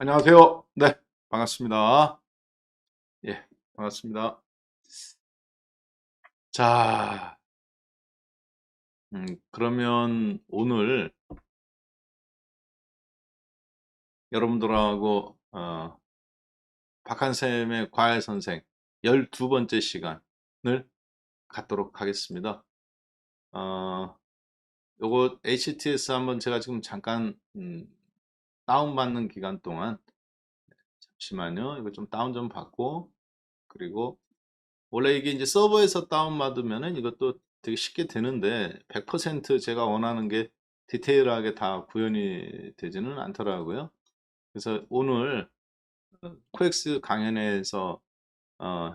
안녕하세요. 네, 반갑습니다. 예, 반갑습니다. 자, 그러면 오늘 여러분들하고 박한쌤의 과외 선생 12번째 시간을 갖도록 하겠습니다. 어, 요거 HTS 한번 제가 지금 잠깐 다운받는 기간 동안 잠시만요. 이거 좀 다운 좀 받고 그리고 원래 이게 이제 서버에서 다운받으면은 이것도 되게 쉽게 되는데 100% 제가 원하는 게 디테일하게 다 구현이 되지는 않더라고요. 그래서 오늘 코엑스 강연회에서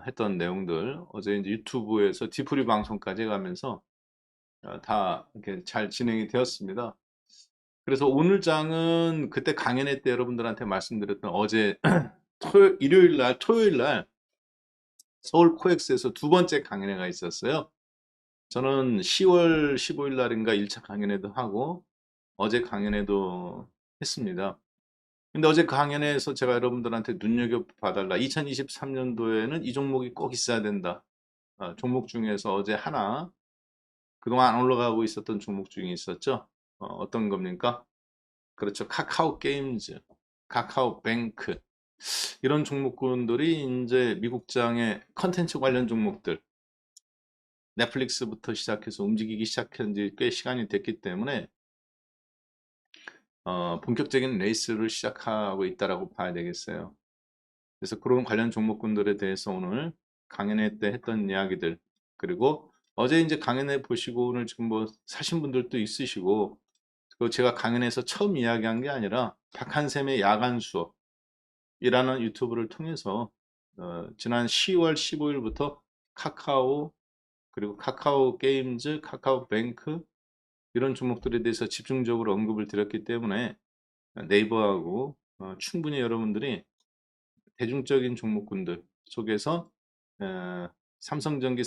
했던 내용들 어제 이제 유튜브에서 디프리 방송까지 가면서 다 이렇게 잘 진행이 되었습니다. 그래서 오늘 장은 그때 강연회 때 여러분들한테 말씀드렸던 어제 일요일 날 토요일 날 서울 코엑스에서 두 번째 강연회가 있었어요. 저는 10월 15일 날인가 1차 강연회도 하고 어제 강연회도 했습니다. 근데 어제 강연회에서 제가 여러분들한테 눈여겨봐달라. 2023년도에는 이 종목이 꼭 있어야 된다. 종목 중에서 어제 하나 그동안 안 올라가고 있었던 종목 중에 있었죠. 어떤 겁니까? 그렇죠. 카카오 게임즈, 카카오 뱅크 이런 종목군들이 이제 미국장의 컨텐츠 관련 종목들 넷플릭스부터 시작해서 움직이기 시작한 지 꽤 시간이 됐기 때문에 본격적인 레이스를 시작하고 있다라고 봐야 되겠어요. 그래서 그런 관련 종목군들에 대해서 오늘 강연회 때 했던 이야기들 그리고 어제 이제 강연회 보시고 오늘 지금 뭐 사신 분들도 있으시고 그 제가 강연에서 처음 이야기한 게 아니라 박한샘의 야간 수업이라는 유튜브를 통해서 지난 10월 15일부터 카카오 그리고 카카오 게임즈, 카카오 뱅크 이런 종목들에 대해서 집중적으로 언급을 드렸기 때문에 네이버하고 충분히 여러분들이 대중적인 종목군들 속에서 삼성전기,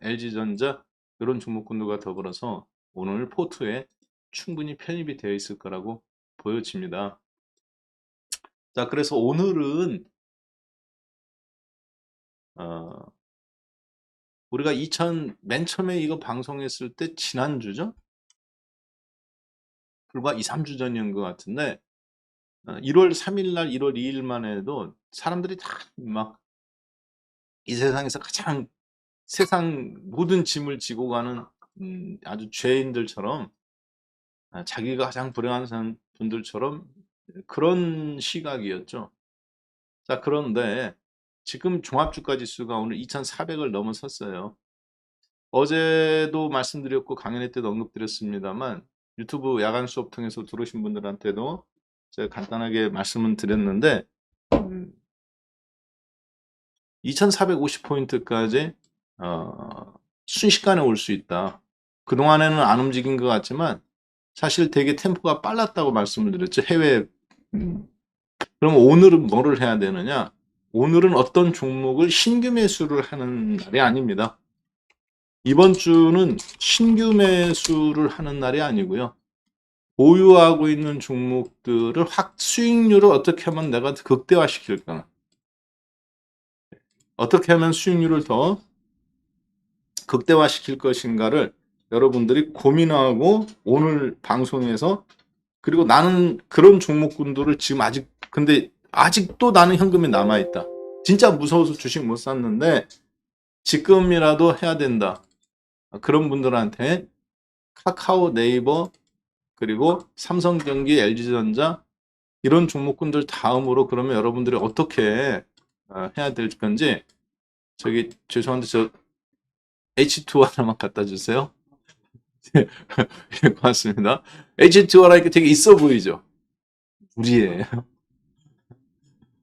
LG전자 이런 종목군들과 더불어서 오늘 포트에 충분히 편입이 되어 있을 거라고 보여집니다. 자, 그래서 오늘은 어, 우리가 맨 처음에 이거 방송했을 때 지난주죠? 불과 2, 3주 전인 것 같은데 1월 3일 날 1월 2일만 해도 사람들이 다 막 이 세상에서 가장 세상 모든 짐을 지고 가는 아주 죄인들처럼 자기가 가장 불행한 분들처럼 그런 시각이었죠. 자, 그런데 지금 종합주가 지수가 오늘 2,400을 넘어섰어요. 어제도 말씀드렸고 강연회 때도 언급드렸습니다만 유튜브 야간 수업 통해서 들어오신 분들한테도 제가 간단하게 말씀을 드렸는데 2,450포인트까지 순식간에 올 수 있다. 그동안에는 안 움직인 것 같지만 사실 되게 템포가 빨랐다고 말씀을 드렸죠. 해외. 그럼 오늘은 뭐를 해야 되느냐? 오늘은 어떤 종목을 신규 매수를 하는 날이 아닙니다. 이번 주는 신규 매수를 하는 날이 아니고요. 보유하고 있는 종목들을 수익률을 어떻게 하면 내가 극대화시킬까? 어떻게 하면 수익률을 더 극대화시킬 것인가를 여러분들이 고민하고 오늘 방송에서 그리고 나는 그런 종목군들을 지금 근데 아직도 나는 현금이 남아있다. 진짜 무서워서 주식 못 샀는데 지금이라도 해야 된다. 그런 분들한테 카카오, 네이버, 그리고 삼성전기, LG전자 이런 종목군들 다음으로 그러면 여러분들이 어떻게 해야 될 건지 저기 죄송한데 저 H2 하나만 갖다 주세요. 예, 고맙습니다. H2R가 이렇게 되게 있어 보이죠? 무리예요.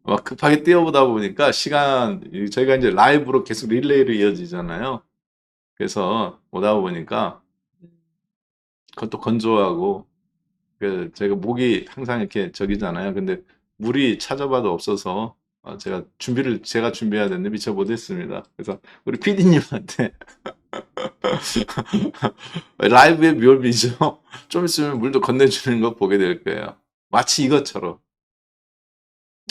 막 급하게 뛰어보다 보니까 저희가 이제 라이브로 계속 릴레이로 이어지잖아요. 그래서 오다 보니까 그것도 건조하고, 제가 목이 항상 이렇게 저기잖아요. 근데 물이 찾아봐도 없어서 제가 준비해야 되는데 미처 못했습니다. 그래서 우리 PD님한테 라이브의 묘미죠. 좀 있으면 물도 건네주는 거 보게 될 거예요. 마치 이것처럼.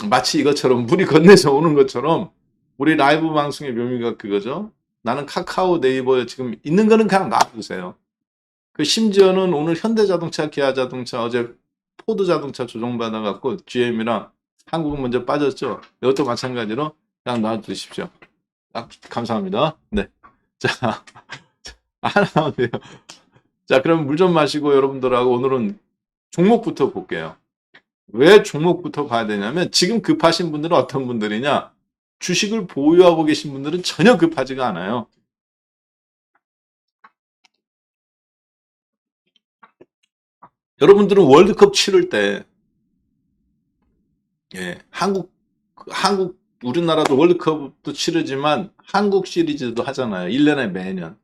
마치 이것처럼 물이 건네서 오는 것처럼 우리 라이브 방송의 묘미가 그거죠. 나는 카카오 네이버에 지금 있는 거는 그냥 놔두세요. 그 심지어는 오늘 현대자동차, 기아자동차, 어제 포드자동차 조정받아갖고 GM이랑 한국은 먼저 빠졌죠. 이것도 마찬가지로 그냥 놔두십시오. 감사합니다. 네. 자, 하나 돼요. 자, 그럼 물 좀 마시고 여러분들하고 오늘은 종목부터 볼게요. 왜 종목부터 봐야 되냐면 지금 급하신 분들은 어떤 분들이냐? 주식을 보유하고 계신 분들은 전혀 급하지가 않아요. 여러분들은 월드컵 치를 때, 예, 우리나라도 월드컵도 치르지만 한국 시리즈도 하잖아요. 1년에 매년.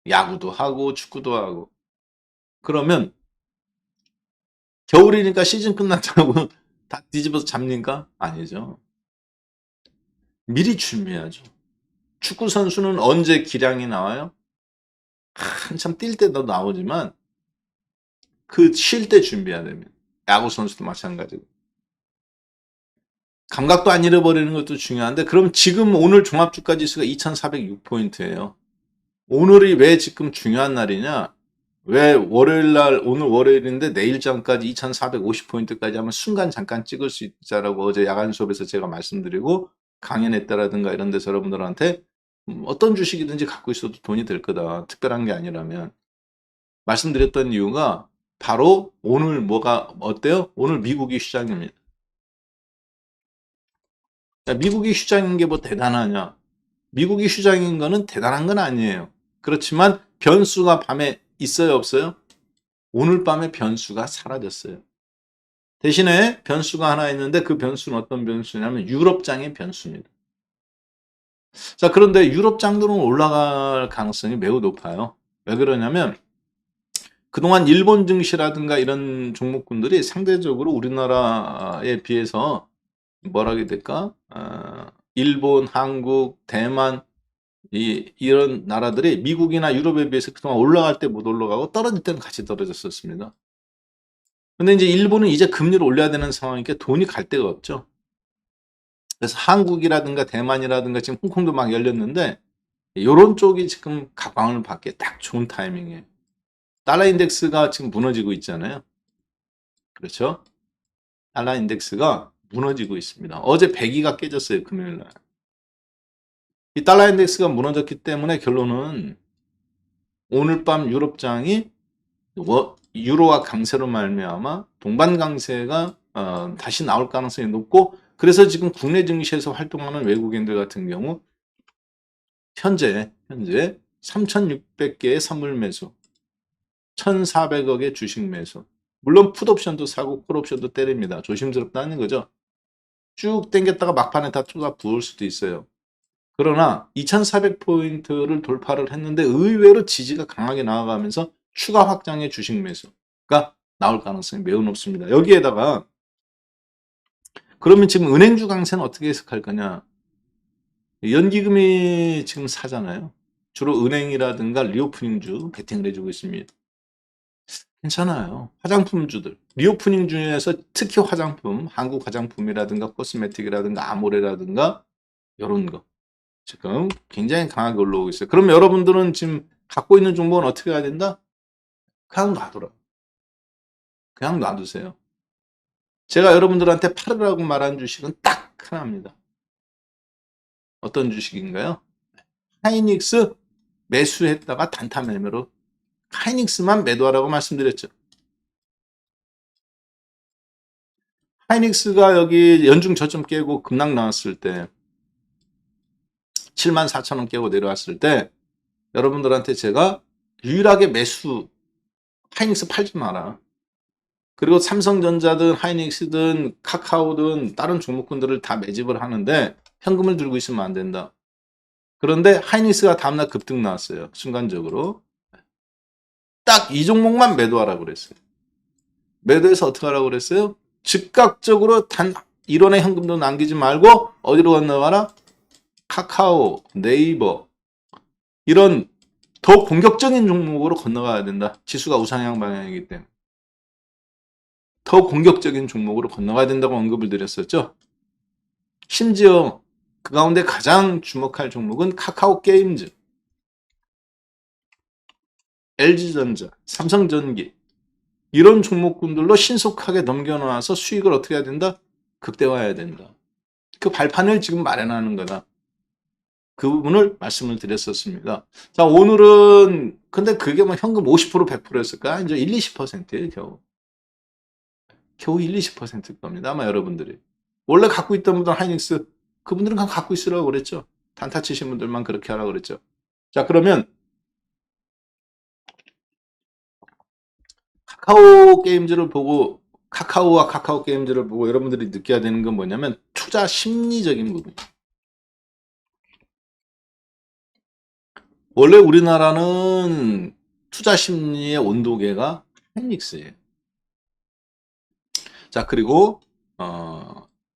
야구도 하고 축구도 하고. 그러면 겨울이니까 시즌 끝났다고 다 뒤집어서 잡니까? 아니죠. 미리 준비하죠. 축구 선수는 언제 기량이 나와요? 한참 뛸 때도 나오지만 그 쉴 때 준비해야 됩니다. 야구 선수도 마찬가지고. 감각도 안 잃어버리는 것도 중요한데 그럼 지금 오늘 종합주가 지수가 2406포인트예요. 오늘이 왜 지금 중요한 날이냐? 왜 월요일 날 오늘 월요일인데 내일장까지 2450포인트까지 하면 순간 잠깐 찍을 수 있자라고 어제 야간 수업에서 제가 말씀드리고 강연했다라든가 이런 데서 여러분들한테 어떤 주식이든지 갖고 있어도 돈이 될 거다. 특별한 게 아니라면 말씀드렸던 이유가 바로 오늘 뭐가 어때요? 오늘 미국이 시장입니다. 미국이 휴장인 게 뭐 대단하냐? 미국이 휴장인 거는 대단한 건 아니에요. 그렇지만 변수가 밤에 있어요, 없어요? 오늘 밤에 변수가 사라졌어요. 대신에 변수가 하나 있는데 그 변수는 어떤 변수냐면 유럽장의 변수입니다. 자, 그런데 유럽장들은 올라갈 가능성이 매우 높아요. 왜 그러냐면 그동안 일본 증시라든가 이런 종목군들이 상대적으로 우리나라에 비해서 뭐라 해야 될까? 일본, 한국, 대만 이런 나라들이 미국이나 유럽에 비해서 그동안 올라갈 때 못 올라가고 떨어질 때는 같이 떨어졌었습니다. 근데 이제 일본은 이제 금리를 올려야 되는 상황이니까 돈이 갈 데가 없죠. 그래서 한국이라든가 대만이라든가 지금 홍콩도 막 열렸는데 요런 쪽이 지금 각광을 받기에 딱 좋은 타이밍이에요. 달러 인덱스가 지금 무너지고 있잖아요. 그렇죠? 달러 인덱스가 무너지고 있습니다. 어제 102가 깨졌어요. 금요일 날. 이 달러 인덱스가 무너졌기 때문에 결론은 오늘 밤 유럽장이 유로화 강세로 말미암아 동반 강세가 다시 나올 가능성이 높고 그래서 지금 국내 증시에서 활동하는 외국인들 같은 경우 현재 3,600개의 선물 매수 1,400억의 주식 매수 물론 풋옵션도 사고 콜옵션도 때립니다. 조심스럽다는 거죠. 쭉 당겼다가 막판에 다 쏟아 부을 수도 있어요. 그러나 2400포인트를 돌파를 했는데 의외로 지지가 강하게 나아가면서 추가 확장의 주식 매수가 나올 가능성이 매우 높습니다. 여기에다가 그러면 지금 은행주 강세는 어떻게 해석할 거냐? 연기금이 지금 사잖아요. 주로 은행이라든가 리오프닝주 베팅을 해주고 있습니다. 괜찮아요. 화장품주들. 리오프닝 중에서 특히 화장품, 한국 화장품이라든가 코스메틱이라든가 아모레라든가 이런 거. 지금 굉장히 강하게 올라오고 있어요. 그럼 여러분들은 지금 갖고 있는 종목은 어떻게 해야 된다? 그냥 놔두라. 그냥 놔두세요. 제가 여러분들한테 팔으라고 말한 주식은 딱 하나입니다. 어떤 주식인가요? 하이닉스 매수했다가 단타 매매로 하이닉스만 매도하라고 말씀드렸죠. 하이닉스가 여기 연중 저점 깨고 급락 나왔을 때 74,000원 깨고 내려왔을 때 여러분들한테 제가 유일하게 매수 하이닉스 팔지 마라. 그리고 삼성전자든 하이닉스든 카카오든 다른 종목군들을 다 매집을 하는데 현금을 들고 있으면 안 된다. 그런데 하이닉스가 다음날 급등 나왔어요. 순간적으로. 딱 이 종목만 매도하라고 그랬어요. 매도해서 어떻게 하라고 그랬어요? 즉각적으로 단 1원의 현금도 남기지 말고 어디로 건너가라? 카카오, 네이버 이런 더 공격적인 종목으로 건너가야 된다. 지수가 우상향 방향이기 때문에. 더 공격적인 종목으로 건너가야 된다고 언급을 드렸었죠. 심지어 그 가운데 가장 주목할 종목은 카카오 게임즈, LG전자, 삼성전기 이런 종목군들로 신속하게 넘겨놔서 수익을 어떻게 해야 된다? 극대화해야 된다. 그 발판을 지금 마련하는 거다. 그 부분을 말씀을 드렸었습니다. 자, 오늘은 근데 그게 뭐 현금 50% 100%였을까? 이제 1, 20%예요, 겨우. 겨우 1, 20%일 겁니다. 아마 여러분들이. 원래 갖고 있던 분들 하이닉스 그분들은 그냥 갖고 있으라고 그랬죠. 단타 치신 분들만 그렇게 하라고 그랬죠. 자, 그러면 카카오 게임즈를 보고 카카오와 카카오 게임즈를 보고 여러분들이 느껴야 되는 건 뭐냐면 투자 심리적인 부분. 원래 우리나라는 투자 심리의 온도계가 하이닉스예요. 자, 그리고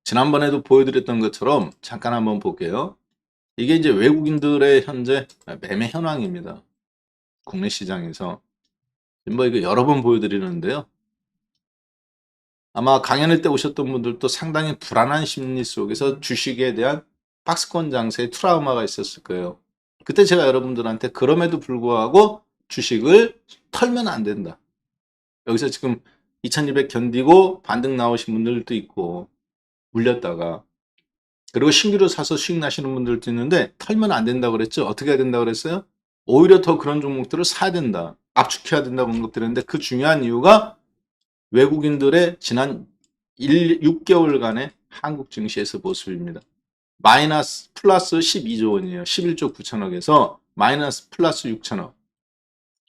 지난번에도 보여드렸던 것처럼 잠깐 한번 볼게요. 이게 이제 외국인들의 현재 매매 현황입니다. 국내 시장에서. 뭐 이거 여러 번 보여드리는데요. 아마 강연회 때 오셨던 분들도 상당히 불안한 심리 속에서 주식에 대한 박스권 장세의 트라우마가 있었을 거예요. 그때 제가 여러분들한테 그럼에도 불구하고 주식을 털면 안 된다. 여기서 지금 2200 견디고 반등 나오신 분들도 있고 물렸다가 그리고 신규로 사서 수익 나시는 분들도 있는데 털면 안 된다고 그랬죠. 어떻게 해야 된다고 그랬어요? 오히려 더 그런 종목들을 사야 된다. 압축해야 된다고 언급드렸는데 그 중요한 이유가 외국인들의 지난 6개월간의 한국 증시에서 모습입니다. 마이너스 플러스 12조 원이에요. 11조 9천억에서 마이너스 플러스 6천억.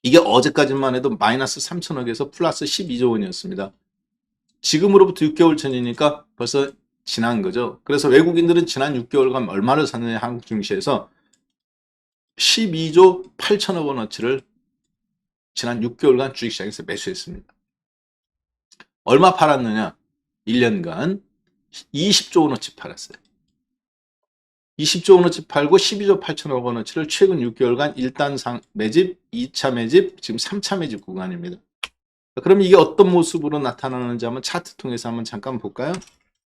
이게 어제까지만 해도 마이너스 3천억에서 플러스 12조 원이었습니다. 지금으로부터 6개월 전이니까 벌써 지난 거죠. 그래서 외국인들은 지난 6개월간 얼마를 샀느냐 한국 증시에서 12조 8천억 원어치를 지난 6개월간 주식시장에서 매수했습니다. 얼마 팔았느냐? 1년간 20조 원어치 팔았어요. 20조 원어치 팔고 12조 8천억 원어치를 최근 6개월간 1단 매집, 2차 매집, 지금 3차 매집 구간입니다. 그럼 이게 어떤 모습으로 나타나는지 한번 차트 통해서 한번 잠깐 볼까요?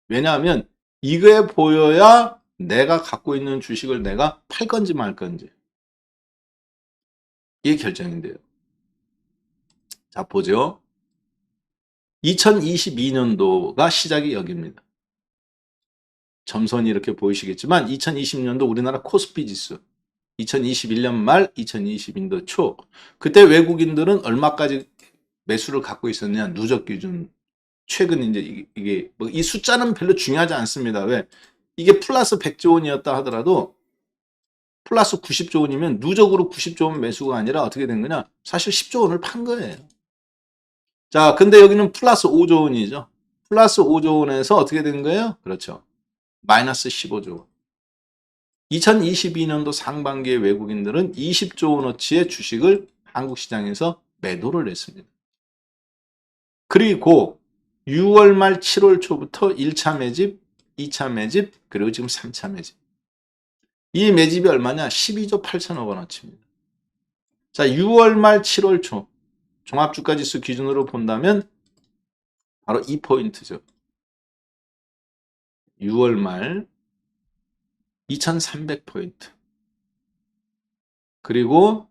왜냐하면 이게 보여야 내가 갖고 있는 주식을 내가 팔 건지 말 건지 이게 결정인데요. 자, 보죠. 2022년도가 시작이 여기입니다. 점선이 이렇게 보이시겠지만 2020년도 우리나라 코스피 지수 2021년 말 2022년도 초 그때 외국인들은 얼마까지 매수를 갖고 있었냐 누적 기준 최근 이제 이게 뭐 이 숫자는 별로 중요하지 않습니다. 왜? 이게 플러스 100조 원이었다 하더라도 플러스 90조 원이면 누적으로 90조 원 매수가 아니라 어떻게 된 거냐? 사실 10조 원을 판 거예요. 자, 근데 여기는 플러스 5조 원이죠. 플러스 5조 원에서 어떻게 된 거예요? 그렇죠. 마이너스 15조 원. 2022년도 상반기에 외국인들은 20조 원어치의 주식을 한국 시장에서 매도를 했습니다. 그리고 6월 말 7월 초부터 1차 매집, 2차 매집, 그리고 지금 3차 매집. 이 매집이 얼마냐? 12조 8천억 원어치입니다. 자, 6월 말 7월 초 종합주가지수 기준으로 본다면 바로 이 포인트죠. 6월 말 2300포인트. 그리고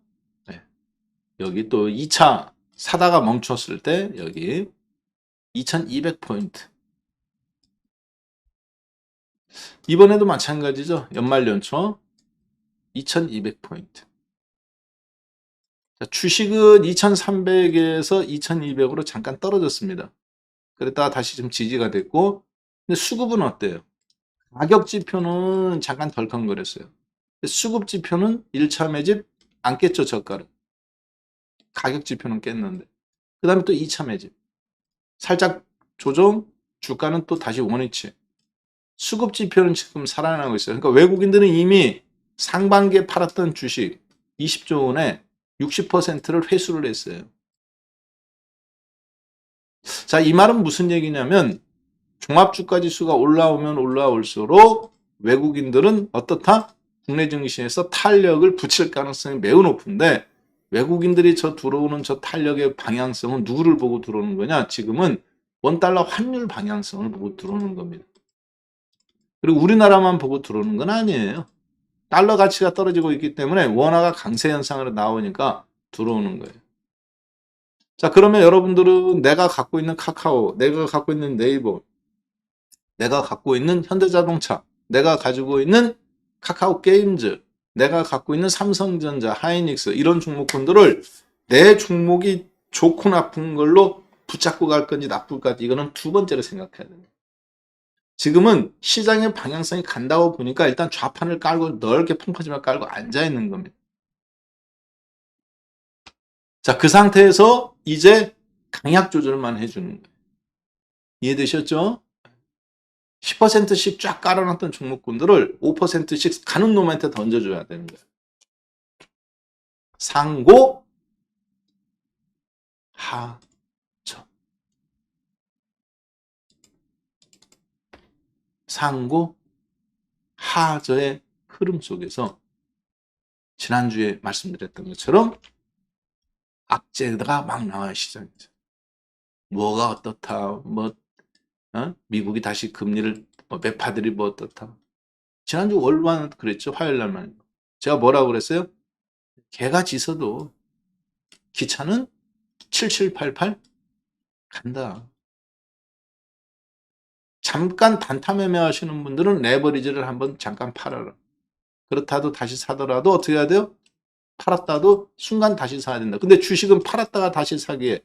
여기 또 2차 사다가 멈췄을 때 여기 2200포인트. 이번에도 마찬가지죠. 연말 연초 2200포인트. 자, 주식은 2300에서 2200으로 잠깐 떨어졌습니다. 그랬다가 다시 좀 지지가 됐고 근데 수급은 어때요? 가격 지표는 잠깐 덜컹거렸어요. 수급 지표는 1차 매집 안 깼죠, 저가를. 가격 지표는 깼는데. 그 다음에 또 2차 매집. 살짝 조정, 주가는 또 다시 원위치. 수급 지표는 지금 살아나고 있어요. 그러니까 외국인들은 이미 상반기에 팔았던 주식 20조 원에 60%를 회수를 했어요. 자, 이 말은 무슨 얘기냐면 종합주가지수가 올라오면 올라올수록 외국인들은 어떻다? 국내 증시에서 탄력을 붙일 가능성이 매우 높은데 외국인들이 들어오는 저 탄력의 방향성은 누구를 보고 들어오는 거냐? 지금은 원달러 환율 방향성을 보고 들어오는 겁니다. 그리고 우리나라만 보고 들어오는 건 아니에요. 달러 가치가 떨어지고 있기 때문에 원화가 강세 현상으로 나오니까 들어오는 거예요. 자, 그러면 여러분들은 내가 갖고 있는 카카오, 내가 갖고 있는 네이버, 내가 갖고 있는 현대자동차, 내가 가지고 있는 카카오 게임즈, 내가 갖고 있는 삼성전자, 하이닉스 이런 종목군들을 내 종목이 좋고 나쁜 걸로 붙잡고 갈 건지 나쁠 건지 이거는 두 번째로 생각해야 됩니다. 지금은 시장의 방향성이 간다고 보니까 일단 좌판을 깔고 넓게 펑퍼짐을 깔고 앉아있는 겁니다. 자, 그 상태에서 이제 강약 조절만 해주는 거예요. 이해되셨죠? 10%씩 쫙 깔아놨던 종목군들을 5%씩 가는 놈한테 던져줘야 되는 거예요. 상고, 하저. 상고, 하저의 흐름 속에서 지난주에 말씀드렸던 것처럼 악재가 막 나와요, 시장에서. 뭐가 어떻다, 미국이 다시 금리를, 매파들이 뭐 어떻다. 지난주 월요일만 그랬죠, 화요일날만. 제가 뭐라고 그랬어요? 개가 짖어도 기차는 7788 간다. 잠깐 단타 매매 하시는 분들은 레버리지를 한번 잠깐 팔아라. 그렇다도 다시 사더라도 어떻게 해야 돼요? 팔았다도 순간 다시 사야 된다. 근데 주식은 팔았다가 다시 사기에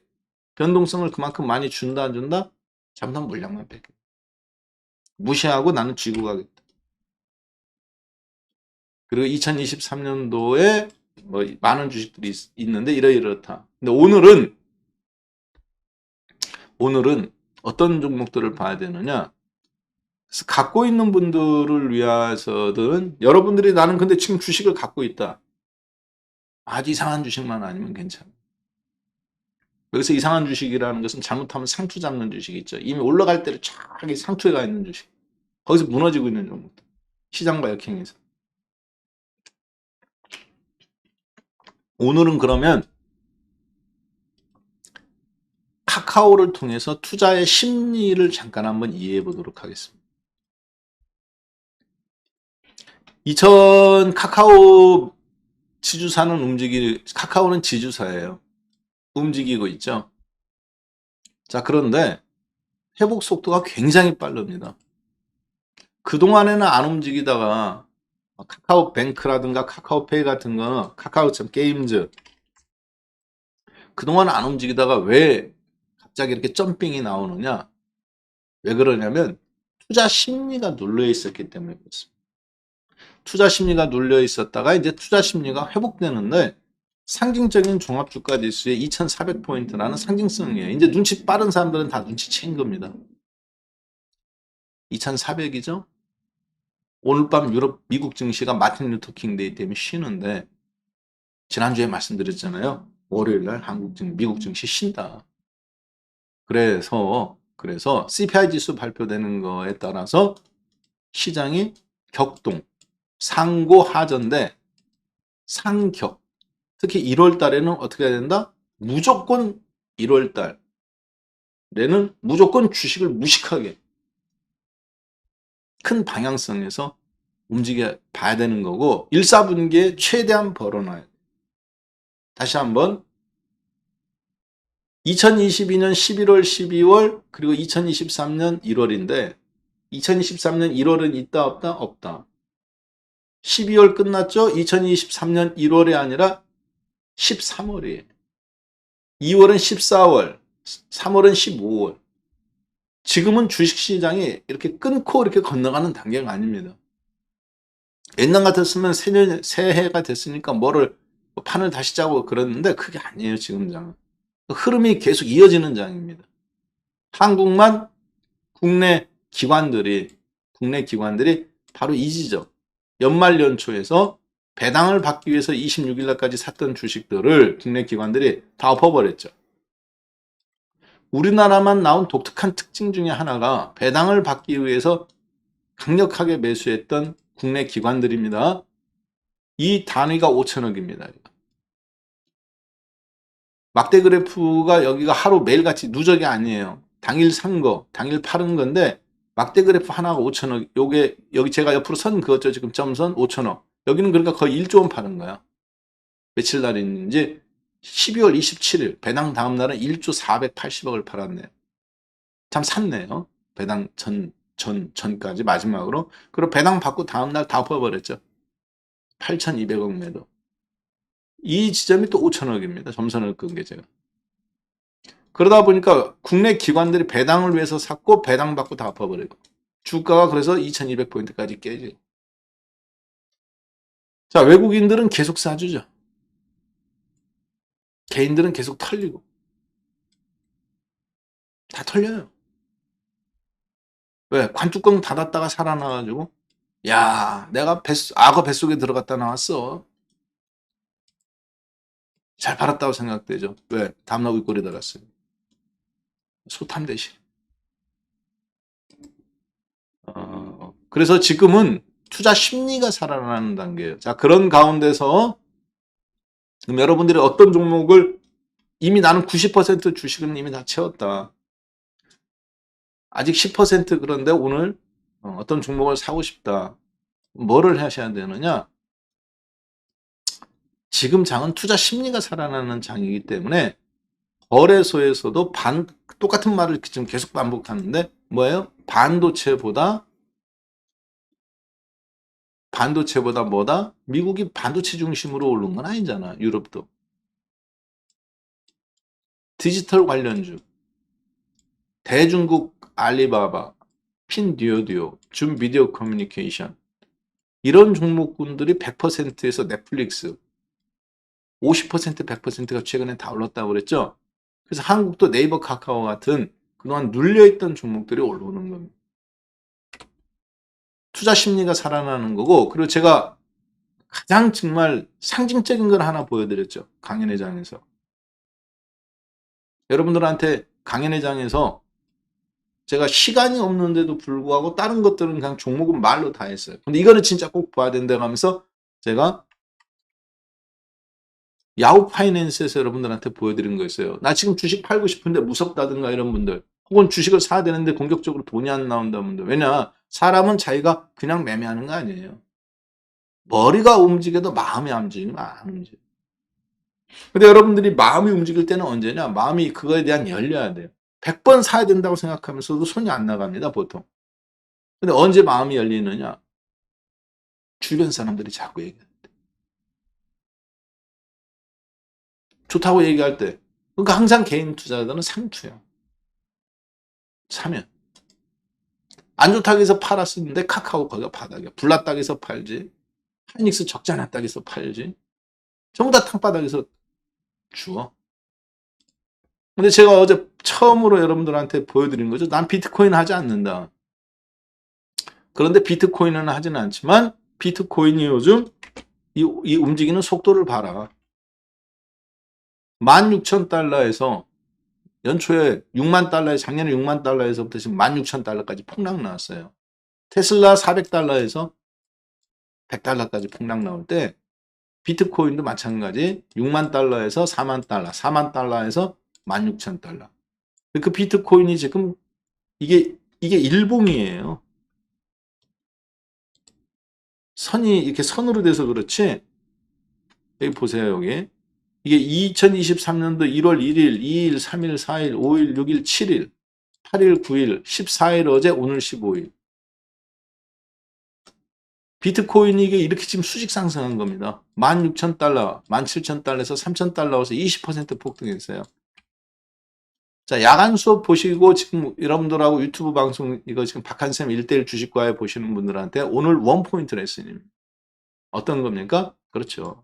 변동성을 그만큼 많이 준다 안 준다? 잠깐 물량만 뺄게. 무시하고 나는 쥐고 가겠다. 그리고 2023년도에 뭐 많은 주식들이 있는데 이렇다. 근데 오늘은 어떤 종목들을 봐야 되느냐? 그래서 갖고 있는 분들을 위해서든 여러분들이 나는 근데 지금 주식을 갖고 있다. 아주 이상한 주식만 아니면 괜찮아. 여기서 이상한 주식이라는 것은 잘못하면 상투 잡는 주식이 있죠. 이미 올라갈 때를 쫙 상투에 가 있는 주식. 거기서 무너지고 있는 종목들. 시장과 역행해서. 오늘은 그러면 카카오를 통해서 투자의 심리를 잠깐 한번 이해해 보도록 하겠습니다. 카카오 지주사는 카카오는 지주사예요. 움직이고 있죠. 자, 그런데 회복 속도가 굉장히 빠릅니다. 그동안에는 안 움직이다가 카카오뱅크라든가 카카오페이 같은 거, 카카오.게임즈 그동안 안 움직이다가 왜 갑자기 이렇게 점핑이 나오느냐? 왜 그러냐면 투자 심리가 눌려 있었기 때문에 그렇습니다. 투자 심리가 눌려 있었다가 이제 투자 심리가 회복되는데 상징적인 종합주가지수의 2400포인트라는 상징성이에요. 이제 눈치 빠른 사람들은 다 눈치챈 겁니다. 2400이죠? 오늘 밤 미국 증시가 마틴 루터킹 데이 때문에 쉬는데 지난주에 말씀드렸잖아요. 월요일날 미국 증시 쉰다. 그래서 CPI 지수 발표되는 거에 따라서 시장이 격동, 상고 하전데 상격. 특히 1월 달에는 어떻게 해야 된다? 무조건 1월 달에는 무조건 주식을 무식하게 큰 방향성에서 움직여 봐야 되는 거고 1, 4분기에 최대한 벌어놔야 돼. 다시 한번 2022년 11월, 12월 그리고 2023년 1월인데 2023년 1월은 있다 없다? 없다. 12월 끝났죠? 2023년 1월이 아니라 13월이에요. 2월은 14월, 3월은 15월. 지금은 주식시장이 이렇게 끊고 이렇게 건너가는 단계가 아닙니다. 옛날 같았으면 새해가 됐으니까 판을 다시 짜고 그랬는데 그게 아니에요, 지금 장은. 흐름이 계속 이어지는 장입니다. 한국만 국내 기관들이 바로 이 지점, 연말 연초에서 배당을 받기 위해서 26일 날까지 샀던 주식들을 국내 기관들이 다 엎어버렸죠. 우리나라만 나온 독특한 특징 중에 하나가 배당을 받기 위해서 강력하게 매수했던 국내 기관들입니다. 이 단위가 5천억입니다. 막대 그래프가 여기가 하루 매일같이 누적이 아니에요. 당일 산 거, 당일 팔은 건데 막대 그래프 하나가 5천억. 요게 여기 제가 옆으로 선 그었죠. 지금 점선 5천억. 여기는 그러니까 거의 1조 원 파는 거야. 며칠 날인지 12월 27일 배당 다음 날은 1조 480억을 팔았네요. 참 샀네요. 배당 전까지 마지막으로. 그리고 배당 받고 다음 날 다 엎어버렸죠. 8,200억 매도. 이 지점이 또 5천억입니다. 점선을 끈 게 제가. 그러다 보니까 국내 기관들이 배당을 위해서 샀고 배당 받고 다 엎어버리고 주가가 그래서 2200포인트까지 깨지고. 자, 외국인들은 계속 사주죠. 개인들은 계속 털리고. 다 털려요. 왜? 관뚜껑 닫았다가 살아나가지고 야, 내가 악어 뱃속에 들어갔다 나왔어. 잘 팔았다고 생각되죠. 왜? 다음날 윗골이 달았어요. 소탐 대신. 그래서 지금은 투자 심리가 살아나는 단계예요. 자, 그런 가운데서 그럼 여러분들이 어떤 종목을 이미 나는 90% 주식은 이미 다 채웠다. 아직 10% 그런데 오늘 어떤 종목을 사고 싶다. 뭐를 하셔야 되느냐? 지금 장은 투자 심리가 살아나는 장이기 때문에 거래소에서도 똑같은 말을 지금 계속 반복하는데 뭐예요? 반도체보다 뭐다? 미국이 반도체 중심으로 오른 건 아니잖아. 유럽도. 디지털 관련주. 대중국 알리바바, 핀듀오듀오, 줌 비디오 커뮤니케이션. 이런 종목군들이 100%에서 넷플릭스 50% 100%가 최근에 다 올랐다고 그랬죠. 그래서 한국도 네이버 카카오 같은 그동안 눌려있던 종목들이 올라오는 겁니다. 투자 심리가 살아나는 거고, 그리고 제가 가장 정말 상징적인 걸 하나 보여드렸죠. 강연회장에서. 여러분들한테 강연회장에서 제가 시간이 없는데도 불구하고 다른 것들은 그냥 종목은 말로 다 했어요. 근데 이거는 진짜 꼭 봐야 된다고 하면서 제가 야후 파이낸스에서 여러분들한테 보여드린 거 있어요. 나 지금 주식 팔고 싶은데 무섭다든가 이런 분들, 혹은 주식을 사야 되는데 공격적으로 돈이 안 나온다는 분들. 왜냐? 사람은 자기가 그냥 매매하는 거 아니에요. 머리가 움직여도 마음이 안 움직이면 안 움직여요. 근데 여러분들이 마음이 움직일 때는 언제냐? 마음이 그거에 대한 열려야 돼요. 100번 사야 된다고 생각하면서도 손이 안 나갑니다, 보통. 근데 언제 마음이 열리느냐? 주변 사람들이 자꾸 얘기해요. 좋다고 얘기할 때. 그러니까 항상 개인 투자자들은 상투예요. 사면. 안 좋다고 해서 팔았었는데 카카오 거기가 바닥이야. 불났다고 해서 팔지. 하이닉스 적자 났다고 해서 팔지. 전부 다 땅바닥에서 주어. 근데 제가 어제 처음으로 여러분들한테 보여드린 거죠. 난 비트코인 하지 않는다. 그런데 비트코인은 하지는 않지만 비트코인이 요즘 이 움직이는 속도를 봐라. 16,000달러에서 연초에 6만 달러에 작년에 6만 달러에서부터 지금 16,000달러까지 폭락 나왔어요. 테슬라 400달러에서 100달러까지 폭락 나올 때 비트코인도 마찬가지 6만 달러에서 4만 달러, 4만 달러에서 16,000달러. 그 비트코인이 지금 이게 일봉이에요. 선이 이렇게 선으로 돼서 그렇지. 여기 보세요, 여기. 이게 2023년도 1월 1일, 2일, 3일, 4일, 5일, 6일, 7일, 8일, 9일, 14일 어제, 오늘 15일. 비트코인이 이게 이렇게 지금 수직 상승한 겁니다. 16,000달러, 17,000달러에서 3,000달러에서 20% 폭등했어요. 자, 야간 수업 보시고 지금 여러분들하고 유튜브 방송 이거 지금 박한쌤 1대1 주식과에 보시는 분들한테 오늘 원포인트 레슨입니다. 어떤 겁니까? 그렇죠.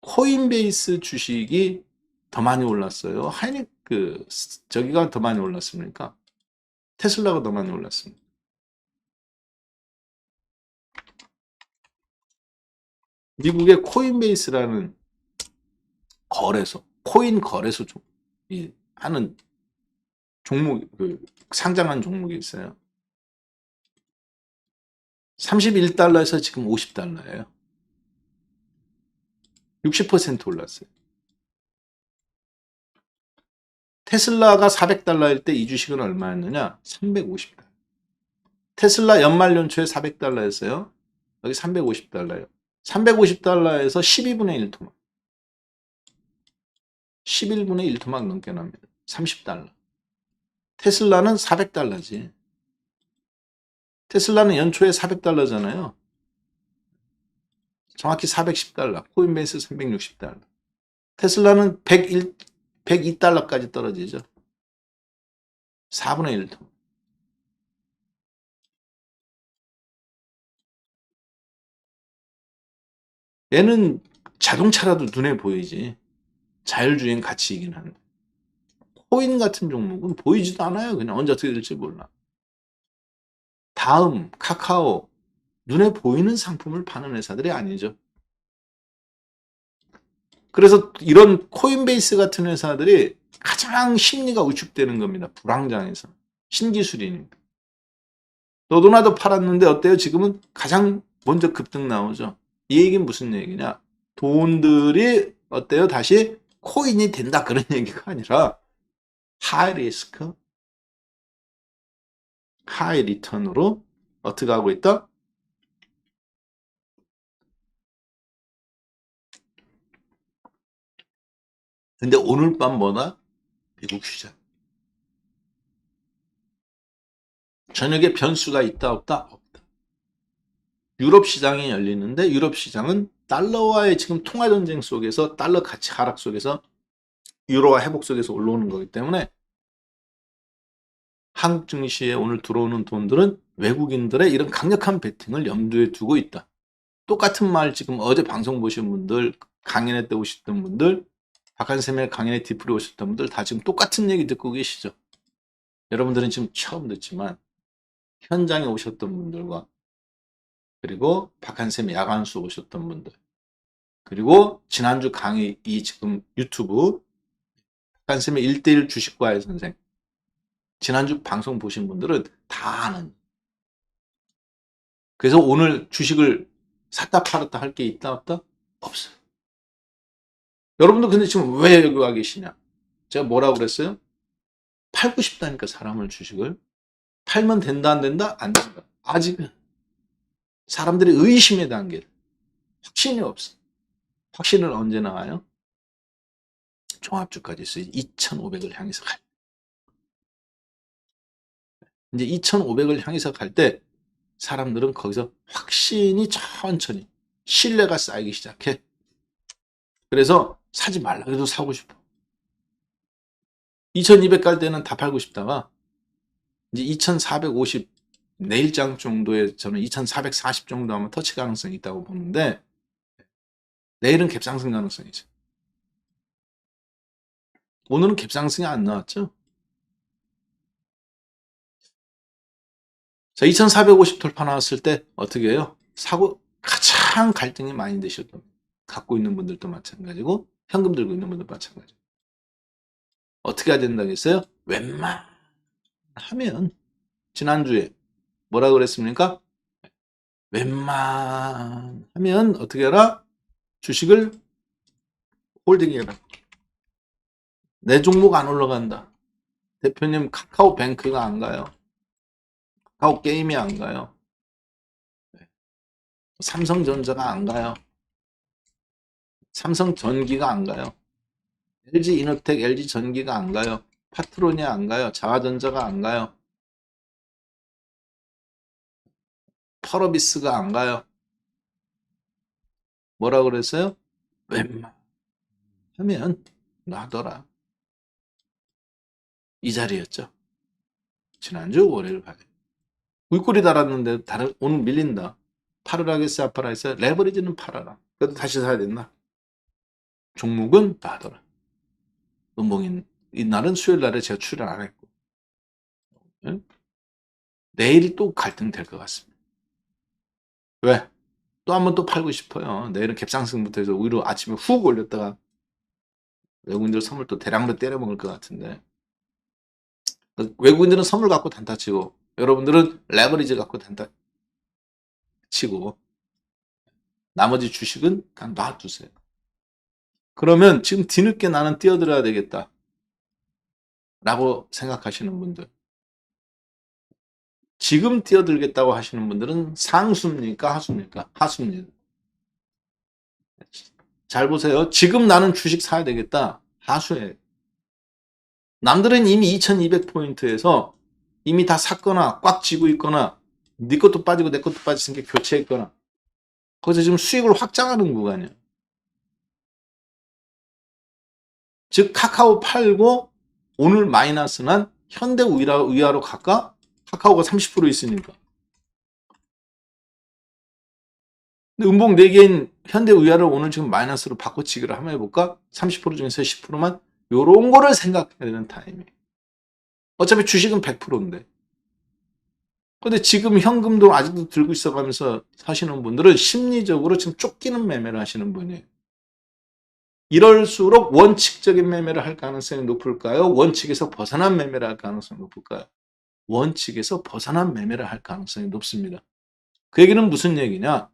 코인베이스 주식이 더 많이 올랐어요. 저기가 더 많이 올랐습니까? 테슬라가 더 많이 올랐습니다. 미국의 코인베이스라는 거래소, 코인 거래소 하는 종목, 상장한 종목이 있어요. 31달러에서 지금 50달러예요. 60% 올랐어요. 테슬라가 400달러일 때 이 주식은 얼마였느냐? 350달러. 테슬라 연말 연초에 400달러였어요. 여기 350달러예요. 350달러에서 12분의 1 토막. 11분의 1 토막 넘게 납니다. 30달러. 테슬라는 400달러지. 테슬라는 연초에 400달러잖아요. 정확히 410달러. 코인베이스 360달러. 테슬라는 102달러까지 떨어지죠. 4분의 1 토막. 얘는 자동차라도 눈에 보이지. 자율주행 가치이긴 한데. 코인 같은 종목은 보이지도 않아요. 그냥 언제 어떻게 될지 몰라. 다음 카카오 눈에 보이는 상품을 파는 회사들이 아니죠. 그래서 이런 코인베이스 같은 회사들이 가장 심리가 위축되는 겁니다. 불황장에서. 신기술이니까. 너도 나도 팔았는데 어때요? 지금은 가장 먼저 급등 나오죠. 이 얘기는 무슨 얘기냐? 돈들이 어때요? 다시 코인이 된다 그런 얘기가 아니라 하이 리스크, 하이 리턴으로 어떻게 하고 있다? 근데 오늘 밤 뭐다? 미국 시장. 저녁에 변수가 있다 없다? 없다. 유럽 시장이 열리는데 유럽 시장은 달러와의 지금 통화 전쟁 속에서 달러 가치 하락 속에서 유로화 회복 속에서 올라오는 거기 때문에 한국 증시에 오늘 들어오는 돈들은 외국인들의 이런 강력한 베팅을 염두에 두고 있다. 똑같은 말 지금 어제 방송 보신 분들, 강연회 때 오셨던 분들, 박한샘의 강연회 디프리 오셨던 분들 다 지금 똑같은 얘기 듣고 계시죠. 여러분들은 지금 처음 듣지만 현장에 오셨던 분들과 그리고 박한샘 야간수 오셨던 분들 그리고 지난주 강의 이 지금 유튜브 박한샘의 1대1 주식과의 선생 지난주 방송 보신 분들은 다 아는. 그래서 오늘 주식을 샀다 팔았다 할 게 있다 없다? 없어요. 여러분들 근데 지금 왜 여기 와 계시냐? 제가 뭐라고 그랬어요? 팔고 싶다니까 사람을 주식을. 팔면 된다 안 된다? 안 된다. 아직은 사람들이 의심의 단계. 확신이 없어. 확신은 언제 나와요? 종합주가지 있어요. 2,500을 향해서 갈. 이제 2,500을 향해서 갈 때 사람들은 거기서 확신이 천천히 신뢰가 쌓이기 시작해. 그래서 사지 말라 그래도 사고 싶어. 2,200 갈 때는 다 팔고 싶다가 이제 2,450 내일장 정도에 저는 2,440 정도 하면 터치 가능성이 있다고 보는데 내일은 갭상승 가능성이죠. 오늘은 갭상승이 안 나왔죠. 자, 2,450 돌파 나왔을 때 어떻게 해요? 사고 가장 갈등이 많이 되셨던 갖고 있는 분들도 마찬가지고 현금 들고 있는 분들도 마찬가지. 어떻게 해야 된다겠어요? 웬만하면 지난주에 뭐라 그랬습니까? 웬만하면 어떻게 해라? 주식을 홀딩해라. 내 종목 안 올라간다. 대표님 카카오뱅크가 안 가요. 카카오 게임이 안 가요. 삼성전자가 안 가요. 삼성전기가 안 가요. LG이노텍, LG전기가 안 가요. 파트론이 안 가요. 자화전자가 안 가요. 펄어비스가 안 가요. 뭐라 그랬어요? 웬만하면 놔둬라. 이 자리였죠. 지난주 월요일 봐요. 윗골이 달았는데 오늘 밀린다. 팔으라겠어요? 안 팔아겠어요? 레버리지는 팔아라. 그래도 다시 사야 된다. 종목은 놔둬라. 음봉인 이날은 수요일 날에 제가 출연 안 했고 응? 내일이 또 갈등 될 것 같습니다. 왜? 또 한번 또 팔고 싶어요. 내일은 갭상승부터 해서 오히려 아침에 훅 올렸다가 외국인들 선물 또 대량으로 때려 먹을 것 같은데 외국인들은 선물 갖고 단타 치고 여러분들은 레버리지 갖고 단타 치고 나머지 주식은 그냥 놔두세요. 그러면 지금 뒤늦게 나는 뛰어들어야 되겠다. 라고 생각하시는 분들, 지금 뛰어들겠다고 하시는 분들은 상수입니까? 하수입니까? 하수입니다. 잘 보세요. 지금 나는 주식 사야 되겠다. 하수예요. 남들은 이미 2200포인트에서 이미 다 샀거나 꽉 쥐고 있거나 네 것도 빠지고 내 것도 빠졌으니까 교체했거나 거기서 지금 수익을 확장하는 구간이에요. 즉 카카오 팔고 오늘 마이너스 난 현대 위아로 갈까? 카카오가 30% 있으니까. 근데 음봉 4개인 현대 위아를 오늘 지금 마이너스로 바꿔치기를 한번 해볼까? 30% 중에서 10%만 요런 거를 생각해야 되는 타이밍. 어차피 주식은 100%인데. 근데 지금 현금도 아직도 들고 있어가면서 사시는 분들은 심리적으로 지금 쫓기는 매매를 하시는 분이에요. 이럴수록 원칙적인 매매를 할 가능성이 높을까요? 원칙에서 벗어난 매매를 할 가능성이 높을까요? 원칙에서 벗어난 매매를 할 가능성이 높습니다. 그 얘기는 무슨 얘기냐?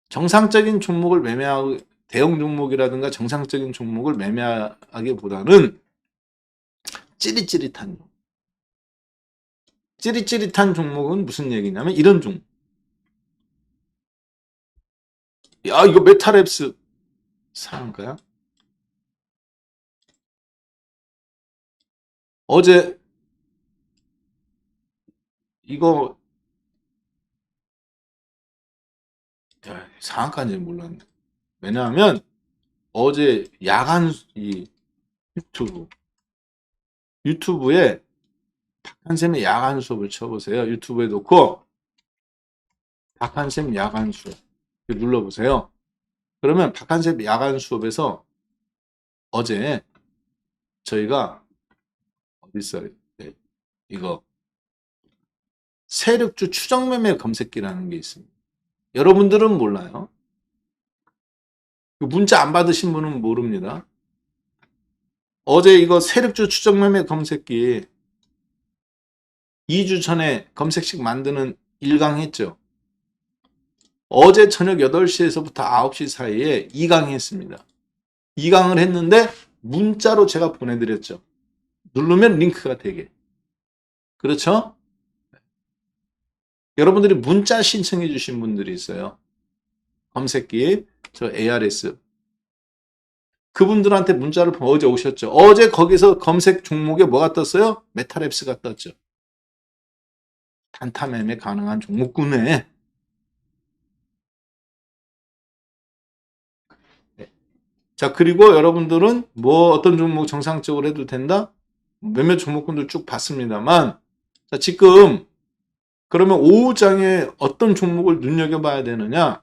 정상적인 종목을 매매하고 대형 종목이라든가 정상적인 종목을 매매하기보다는 찌릿찌릿한 종목. 찌릿찌릿한 종목은 무슨 얘기냐면 이런 종목. 야, 이거 메타랩스 사는 거야? 어제 이거 상한가인지 몰랐네. 왜냐하면 어제 야간 이 유튜브에 박한샘의 야간 수업을 쳐보세요. 유튜브에 놓고 박한샘 야간 수업 눌러보세요. 그러면 박한샘 야간 수업에서 어제 저희가 어디 있어요? 네, 이거 세력주 추정매매 검색기라는 게 있습니다. 여러분들은 몰라요. 문자 안 받으신 분은 모릅니다. 어제 이거 세력주 추정매매 검색기 2주 전에 검색식 만드는 1강 했죠. 어제 저녁 8시에서부터 9시 사이에 2강 했습니다. 2강을 했는데 문자로 제가 보내드렸죠. 누르면 링크가 되게. 그렇죠? 여러분들이 문자 신청해 주신 분들이 있어요. 검색기, 저 ARS. 그분들한테 문자를 어제 오셨죠. 어제 거기서 검색 종목에 뭐가 떴어요? 메타랩스가 떴죠. 단타 매매 가능한 종목군에. 네. 자, 그리고 여러분들은 뭐 어떤 종목 정상적으로 해도 된다? 몇몇 종목군들 쭉 봤습니다만, 자, 지금 그러면 오후장에 어떤 종목을 눈여겨봐야 되느냐?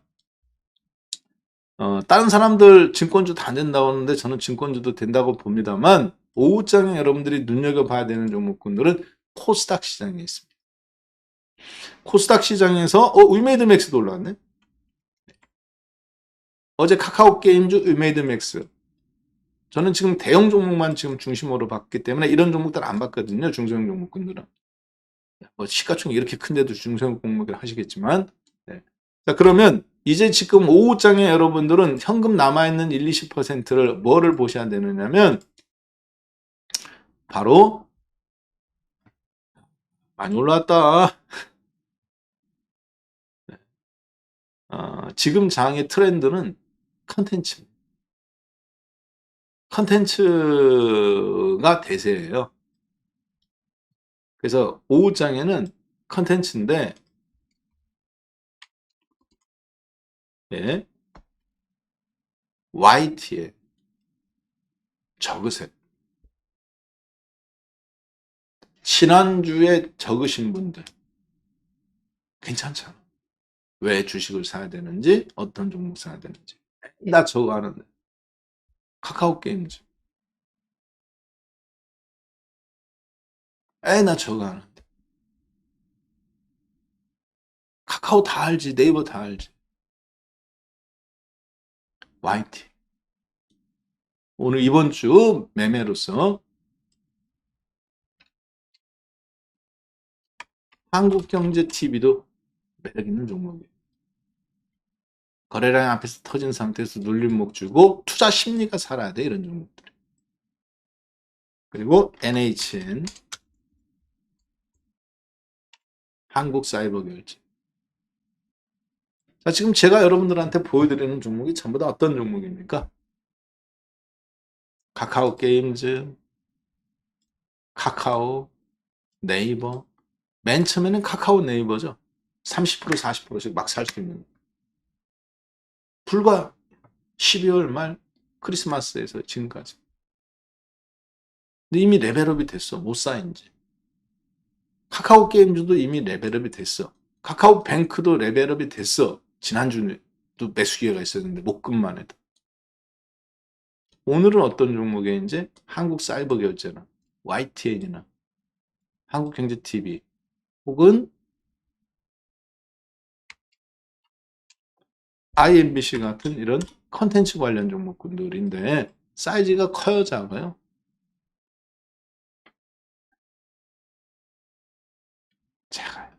다른 사람들 증권주 다 안 된다고 하는데 저는 증권주도 된다고 봅니다만 오후장에 여러분들이 눈여겨봐야 되는 종목군들은 코스닥 시장에 있습니다. 코스닥 시장에서 위메이드맥스도 올라왔네. 어제 카카오게임즈 위메이드맥스. 저는 지금 대형 종목만 지금 중심으로 봤기 때문에 이런 종목들 안 봤거든요. 중소형 종목군들은. 뭐 시가총액 이렇게 큰데도 중소형 종목을 하시겠지만. 네. 자, 그러면 이제 지금 오후장에 여러분들은 현금 남아있는 1, 20%를 뭐를 보셔야 되느냐면 바로 많이 올라왔다. 지금 장의 트렌드는 컨텐츠. 컨텐츠가 대세예요. 그래서 오후장에는 컨텐츠인데 예, YT에 적으세요. 지난주에 적으신 분들 괜찮잖아. 왜 주식을 사야 되는지 어떤 종목 사야 되는지 나 저거 하는데 카카오게임즈 나 저거 하는데 카카오 다 알지 네이버 다 알지 YT 오늘 이번 주 매매로서 한국경제TV도 매력 있는 종목이에요. 거래량 앞에서 터진 상태에서 눌림목 주고 투자 심리가 살아야 돼 이런 종목들. 그리고 NHN, 한국사이버결제. 자, 지금 제가 여러분들한테 보여드리는 종목이 전부 다 어떤 종목입니까? 카카오 게임즈, 카카오, 네이버. 맨 처음에는 카카오 네이버죠. 30% 40%씩 막 살 수 있는. 불과 12월 말 크리스마스에서 지금까지. 근데 이미 레벨업이 됐어. 못 사인지. 카카오 게임즈도 이미 레벨업이 됐어. 카카오 뱅크도 레벨업이 됐어. 지난주에도 매수 기회가 있었는데 목금만 해도. 오늘은 어떤 종목에 이제 한국사이버결제나 YTN이나 한국경제TV 혹은 IMBC 같은 이런 컨텐츠 관련 종목군들인데 사이즈가 커요, 작아요? 작아요.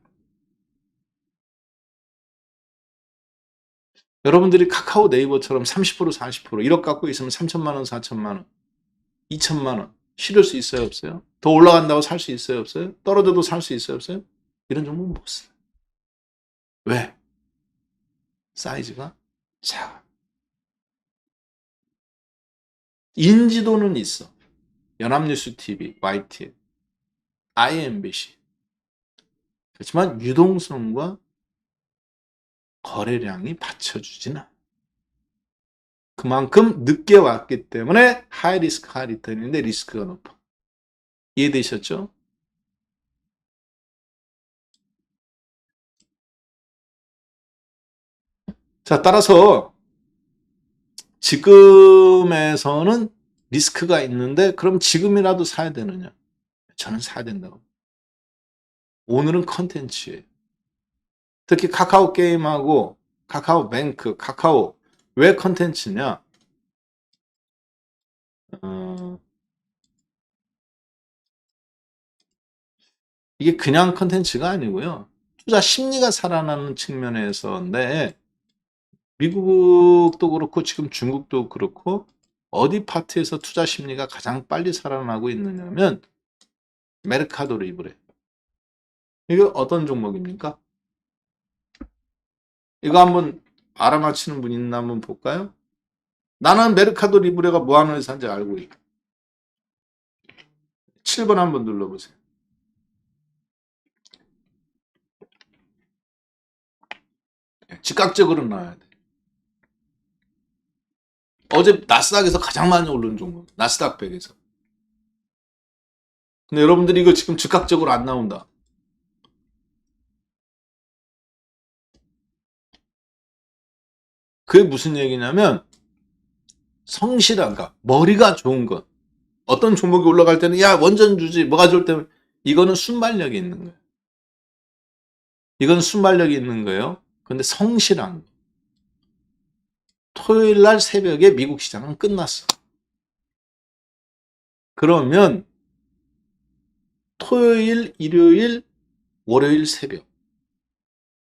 여러분들이 카카오 네이버처럼 30% 40% 1억 갖고 있으면 3천만 원, 4천만 원, 2천만 원 실을 수 있어요, 없어요? 더 올라간다고 살 수 있어요, 없어요? 떨어져도 살 수 있어요, 없어요? 이런 종목은 못 써요. 왜? 사이즈가 작아. 인지도는 있어. 연합뉴스 TV, YTN, IMBC. 그렇지만 유동성과 거래량이 받쳐주진 않아. 그만큼 늦게 왔기 때문에 하이 리스크 하이 리턴인데 리스크가 높아. 이해되셨죠? 자, 따라서 지금에서는 리스크가 있는데 그럼 지금이라도 사야 되느냐? 저는 사야 된다고. 오늘은 컨텐츠예요. 특히 카카오 게임하고 카카오 뱅크, 카카오 왜 컨텐츠냐? 이게 그냥 컨텐츠가 아니고요. 투자 심리가 살아나는 측면에서인데 미국도 그렇고 지금 중국도 그렇고 어디 파트에서 투자 심리가 가장 빨리 살아나고 있느냐면 메르카도 리브레. 이게 어떤 종목입니까? 이거 한번 알아맞히는 분 있나 한번 볼까요? 나는 메르카도 리브레가 뭐 하는 회사인지 알고 있다. 7번 한번 눌러보세요. 즉각적으로 나와야 돼. 어제 나스닥에서 가장 많이 오른 종목. 나스닥 100에서. 근데 여러분들이 이거 지금 즉각적으로 안 나온다. 그게 무슨 얘기냐면 성실한 가 머리가 좋은 것. 어떤 종목이 올라갈 때는 야 원전 주지 뭐가 좋을 때는 이거는 순발력이 있는 거예요. 이건 순발력이 있는 거예요. 근데 성실한 거. 토요일 날 새벽에 미국 시장은 끝났어. 그러면 토요일, 일요일, 월요일 새벽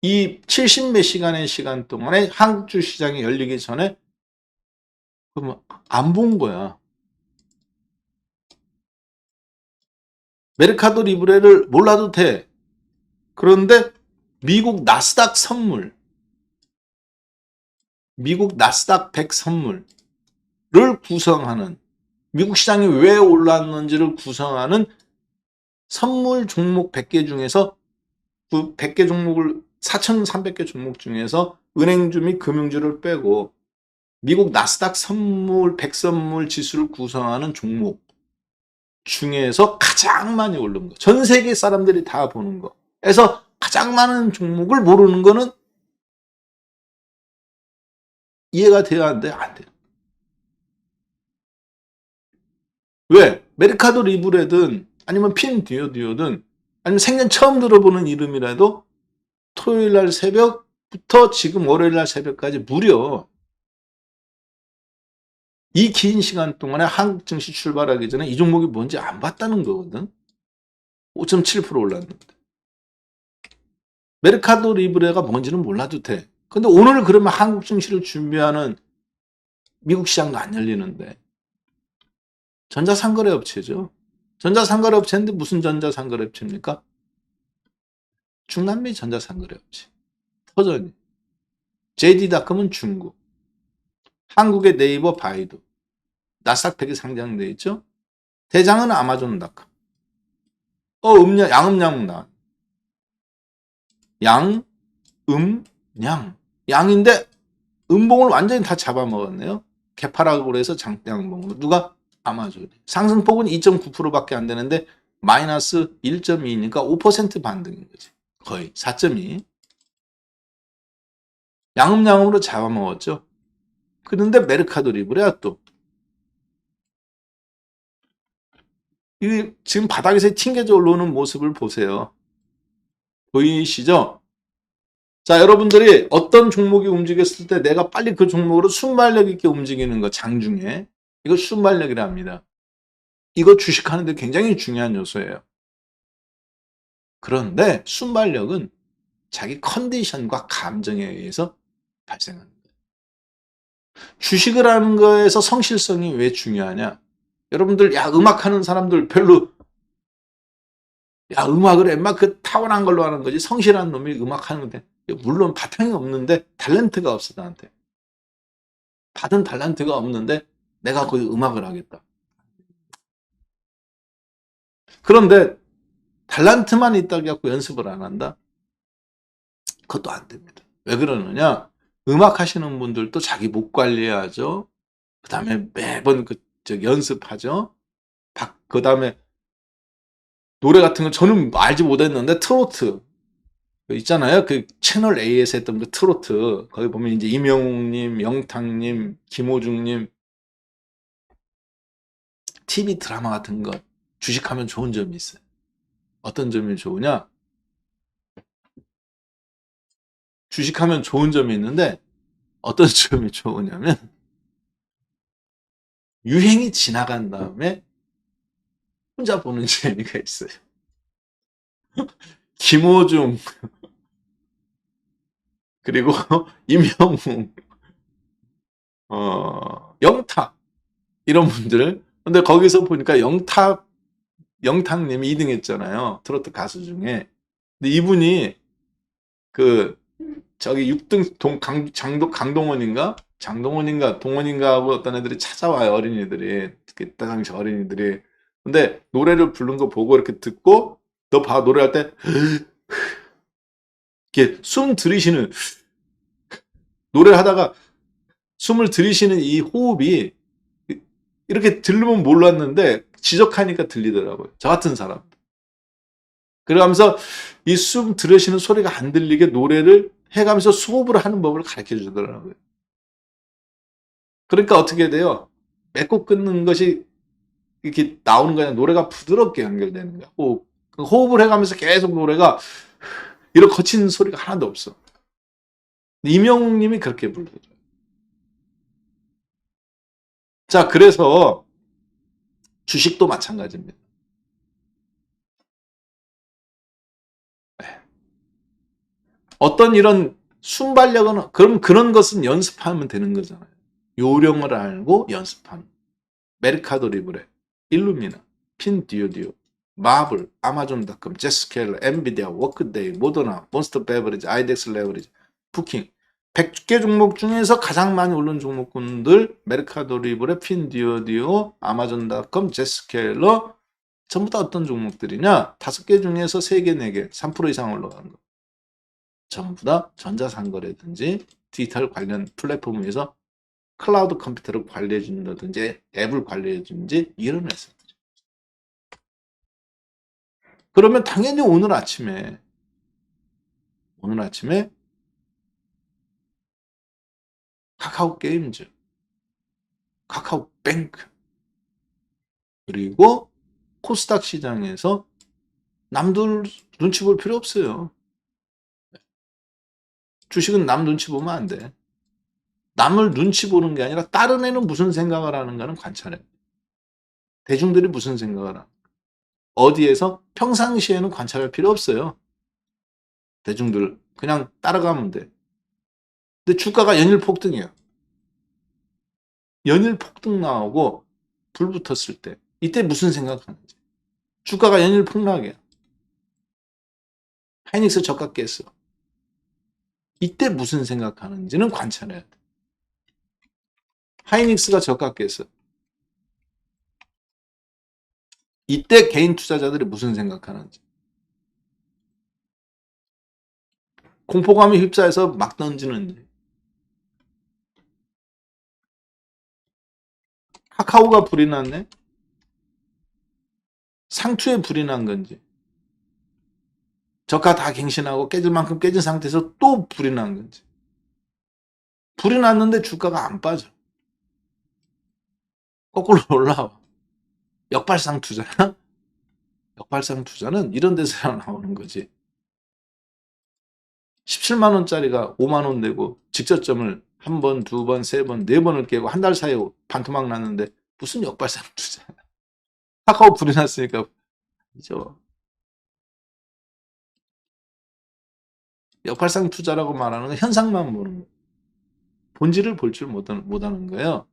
이 70 몇 시간의 시간 동안에 한국 주시장이 열리기 전에 그러면 안 본 거야. 메르카도 리브레를 몰라도 돼. 그런데 미국 나스닥 선물, 미국 나스닥 100 선물을 구성하는 미국 시장이 왜 올랐는지를 구성하는 선물 종목 100개 중에서 그 100개 종목을 4,300개 종목 중에서 은행주 및 금융주를 빼고 미국 나스닥 선물 100 선물 지수를 구성하는 종목 중에서 가장 많이 오른 거. 전 세계 사람들이 다 보는 거. 그래서 가장 많은 종목을 모르는 거는 이해가 돼야 하는데 안 돼요. 왜? 메르카도 리브레든 아니면 핀듀오듀오든 아니면 생전 처음 들어보는 이름이라도 토요일 날 새벽부터 지금 월요일 날 새벽까지 무려 이 긴 시간 동안에 한국 증시 출발하기 전에 이 종목이 뭔지 안 봤다는 거거든. 5.7% 올랐는데. 메르카도 리브레가 뭔지는 몰라도 돼. 근데 오늘 그러면 한국 증시를 준비하는 미국 시장도 안 열리는데. 전자상거래 업체죠. 전자상거래업체인데 무슨 전자상거래업체입니까? 중남미 전자상거래업체. 터전이. JD.com은 중국. 한국의 네이버 바이두. 나스닥 100에 상장돼 있죠. 대장은 아마존.com. 양음양 나. 양, 양. 양인데 음봉을 완전히 다 잡아먹었네요. 개파라고 그래서 장대양봉으로. 누가? 아마존이. 상승폭은 2.9%밖에 안 되는데 마이너스 1.2니까 5% 반등인 거지. 거의 4.2. 양음양음으로 잡아먹었죠. 그런데 메르카도 리브레야 또. 이 지금 바닥에서 튕겨져 올라오는 모습을 보세요. 보이시죠? 자, 여러분들이 어떤 종목이 움직였을 때 내가 빨리 그 종목으로 순발력 있게 움직이는 거, 장중에. 이거 순발력이라 합니다. 이거 주식하는데 굉장히 중요한 요소예요. 그런데 순발력은 자기 컨디션과 감정에 의해서 발생합니다. 주식을 하는 거에서 성실성이 왜 중요하냐? 여러분들, 음악하는 사람들 별로, 음악을 웬만 그 타고난 걸로 하는 거지. 성실한 놈이 음악하는데. 물론 바탕이 없는데, 탤런트가 없어, 나한테. 받은 탤런트가 없는데, 내가 그 음악을 하겠다. 그런데, 탤런트만 있다고 해서 연습을 안 한다? 그것도 안 됩니다. 왜 그러느냐? 음악 하시는 분들도 자기 목 관리해야죠. 그 다음에 매번 연습하죠. 그 다음에 노래 같은 거 저는 알지 못했는데 트로트 있잖아요. 그 채널 A에서 했던 그 트로트 거기 보면 이제 임영웅님, 영탁님, 김호중님 TV 드라마 같은 거 주식하면 좋은 점이 있어요. 어떤 점이 좋으냐? 주식하면 좋은 점이 있는데 어떤 점이 좋으냐면 유행이 지나간 다음에 혼자 보는 재미가 있어요. 김호중 그리고 임영웅 영탁 이런 분들. 근데 거기서 보니까 영탁님이 2등 했잖아요. 트로트 가수 중에. 근데 이분이 저기 6등 강동원인가? 장동원인가? 동원인가 하고 어떤 애들이 찾아와요. 어린이들이. 그때 당시 어린이들이. 근데 노래를 부른 거 보고 이렇게 듣고 너 봐, 노래할 때 이렇게 숨 들이쉬는 노래를 하다가 숨을 들이쉬는 이 호흡이 이렇게 들으면 몰랐는데 지적하니까 들리더라고요. 저 같은 사람. 그러면서 이 숨 들으시는 소리가 안 들리게 노래를 해가면서 수업을 하는 법을 가르쳐 주더라고요. 그러니까 어떻게 돼요? 맺고 끊는 것이 이렇게 나오는 거냐, 노래가 부드럽게 연결되는 거야. 호흡을 해가면서 계속 노래가 이렇게 거친 소리가 하나도 없어. 이명웅 님이 그렇게 불러줘요. 자, 그래서 주식도 마찬가지입니다. 어떤 이런 순발력은, 그럼 그런 것은 연습하면 되는 거잖아요. 요령을 알고 연습하는. 메르카도 리브레, 일루미나, 핀듀오디오, 마블, 아마존닷컴, 제스케일러, 엔비디아, 워크데이, 모더나, 몬스터 베버리지, 아이덱스 레버리지, 부킹. 100개 종목 중에서 가장 많이 오른 종목군들, 메르카도 리브레, 핀듀오디오, 아마존닷컴, 제스케일러, 전부 다 어떤 종목들이냐? 5개 중에서 3개, 4개, 3% 이상 올라가는 거. 전부 다 전자상거래든지 디지털 관련 플랫폼에서 클라우드 컴퓨터를 관리해 준다든지 앱을 관리해 주든지 이런 회사들. 그러면 당연히 오늘 아침에 카카오 게임즈, 카카오 뱅크, 그리고 코스닥 시장에서 남들 눈치 볼 필요 없어요. 주식은 남 눈치 보면 안 돼. 남을 눈치 보는 게 아니라 다른 애는 무슨 생각을 하는가는 관찰해. 대중들이 무슨 생각을 하는가. 어디에서 평상시에는 관찰할 필요 없어요. 대중들 그냥 따라가면 돼. 근데 주가가 연일 폭등이야. 연일 폭등 나오고 불 붙었을 때 이때 무슨 생각하는지. 주가가 연일 폭락이야. 하이닉스 저가 깼어. 이때 무슨 생각하는지는 관찰해야 돼. 하이닉스가 저가 깼어. 이때 개인 투자자들이 무슨 생각하는지. 공포감에 휩싸여서 막 던지는지. 카카오가 불이 났네? 상투에 불이 난 건지. 저가 다 갱신하고 깨질 만큼 깨진 상태에서 또 불이 난 건지. 불이 났는데 주가가 안 빠져. 거꾸로 올라와. 역발상 투자나? 역발상 투자는 이런 데서 나오는 거지. 17만원짜리가 5만원 되고 직저점을 한 번, 두 번, 세 번, 네 번을 깨고 한 달 사이에 반토막 났는데 무슨 역발상 투자야. 카카오 불이 났으니까 그죠. 역발상 투자라고 말하는 건 현상만 보는 거예요. 본질을 볼 줄 못하는 거예요.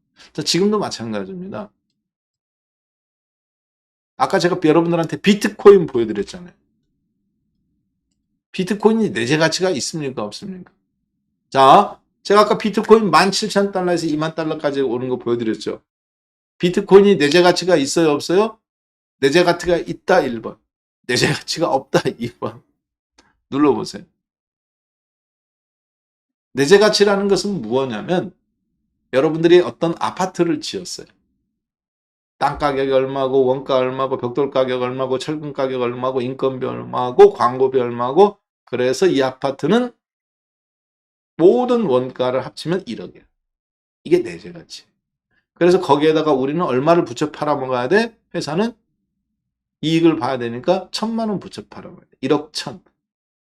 지금도 마찬가지입니다. 아까 제가 여러분들한테 비트코인 보여드렸잖아요. 비트코인이 내재 가치가 있습니까? 없습니까? 자, 제가 아까 비트코인 17,000달러에서 20,000달러까지 오는 거 보여드렸죠. 비트코인이 내재 가치가 있어요? 없어요? 내재 가치가 있다 1번. 내재 가치가 없다 2번. 눌러보세요. 내재 가치라는 것은 무엇냐면 여러분들이 어떤 아파트를 지었어요. 땅 가격이 얼마고 원가 얼마고 벽돌 가격 얼마고 철근 가격 얼마고 인건비 얼마고 광고비 얼마고 그래서 이 아파트는 모든 원가를 합치면 1억이야. 이게 내재 가치. 그래서 거기에다가 우리는 얼마를 붙여 팔아먹어야 돼? 회사는 이익을 봐야 되니까 1,000만 원 붙여 팔아먹어야 돼. 1억 1,000.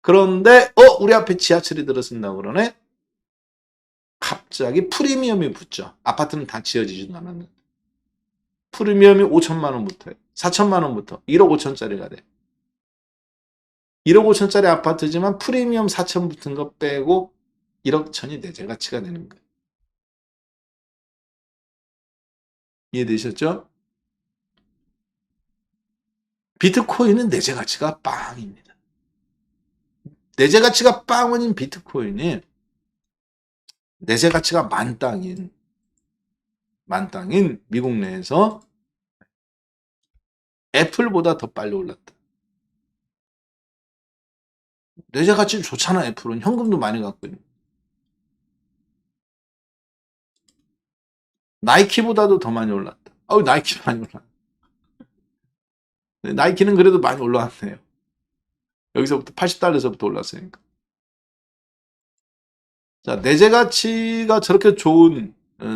그런데 우리 앞에 지하철이 들어선다고 그러네? 갑자기 프리미엄이 붙죠. 아파트는 다 지어지지도 않았는데. 프리미엄이 5천만 원부터 4천만 원부터 1억 5천짜리가 돼. 1억 5천짜리 아파트지만 프리미엄 4천 붙은 거 빼고 1억 1천이 내재 가치가 되는 거예요. 이해되셨죠? 비트코인은 내재 가치가 빵입니다. 내재 가치가 빵원인 비트코인이 내재 가치가 만땅인 미국 내에서 애플보다 더 빨리 올랐다. 내재 가치 좋잖아. 애플은 현금도 많이 갖고 있는. 나이키보다도 더 많이 올랐다. 나이키 많이 올랐다. 나이키는 그래도 많이 올라왔네요. 여기서부터 80달러에서부터 올랐으니까. 자, 내재 가치가 저렇게 좋은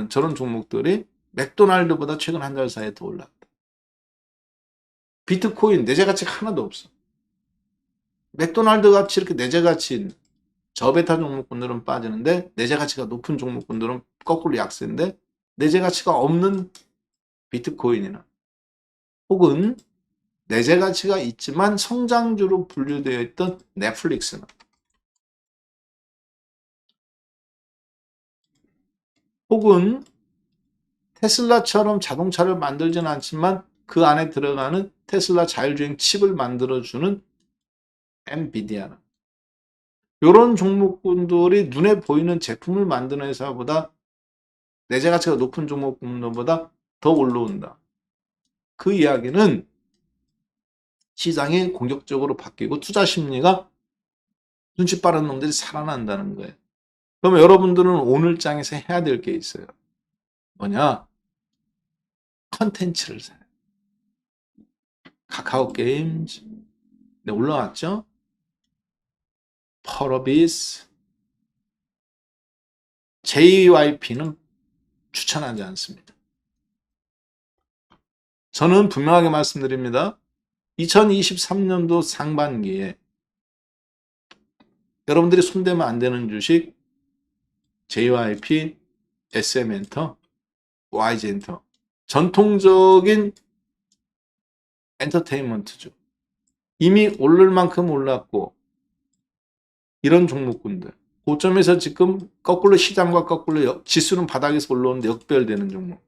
저런 종목들이 맥도날드보다 최근 한 달 사이에 더 올랐다. 비트코인 내재 가치가 하나도 없어. 맥도날드 같이 이렇게 내재 가치 저베타 종목군들은 빠지는데 내재 가치가 높은 종목군들은 거꾸로 약세인데 내재 가치가 없는 비트코인이나 혹은 내재 가치가 있지만 성장주로 분류되어 있던 넷플릭스나 혹은 테슬라처럼 자동차를 만들지는 않지만 그 안에 들어가는 테슬라 자율주행 칩을 만들어주는 엔비디아나 이런 종목군들이 눈에 보이는 제품을 만드는 회사보다 내재 가치가 높은 종목군들보다 더 올라온다. 그 이야기는 시장이 공격적으로 바뀌고 투자 심리가 눈치 빠른 놈들이 살아난다는 거예요. 그러면 여러분들은 오늘 장에서 해야 될 게 있어요. 뭐냐? 컨텐츠를 사요. 카카오 게임즈 네, 올라왔죠? 펄어비스 JYP는 추천하지 않습니다. 저는 분명하게 말씀드립니다. 2023년도 상반기에 여러분들이 손대면 안 되는 주식 JYP, SM엔터, YG엔터 전통적인 엔터테인먼트죠. 이미 오를 만큼 올랐고 이런 종목군들 고점에서 지금 거꾸로 시장과 거꾸로 지수는 바닥에서 올라오는데 역별되는 종목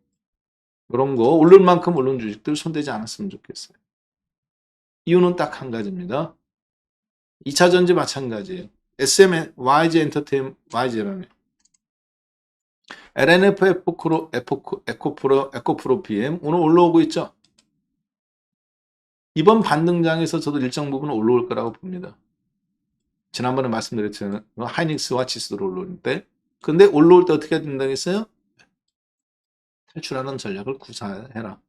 이런 거 오를 만큼 오른 주식들 손대지 않았으면 좋겠어요. 이유는 딱 한 가지입니다. 2차 전지 마찬가지예요. SM, YG 엔터테인, YG라네. LNF, 에코프로 BM 오늘 올라오고 있죠. 이번 반등장에서 저도 일정 부분 올라올 거라고 봅니다. 지난번에 말씀드렸잖아요. 하이닉스와 지수로 올라올 때. 근데 올라올 때 어떻게 된다고 했어요? 탈출하는 전략을 구사해라.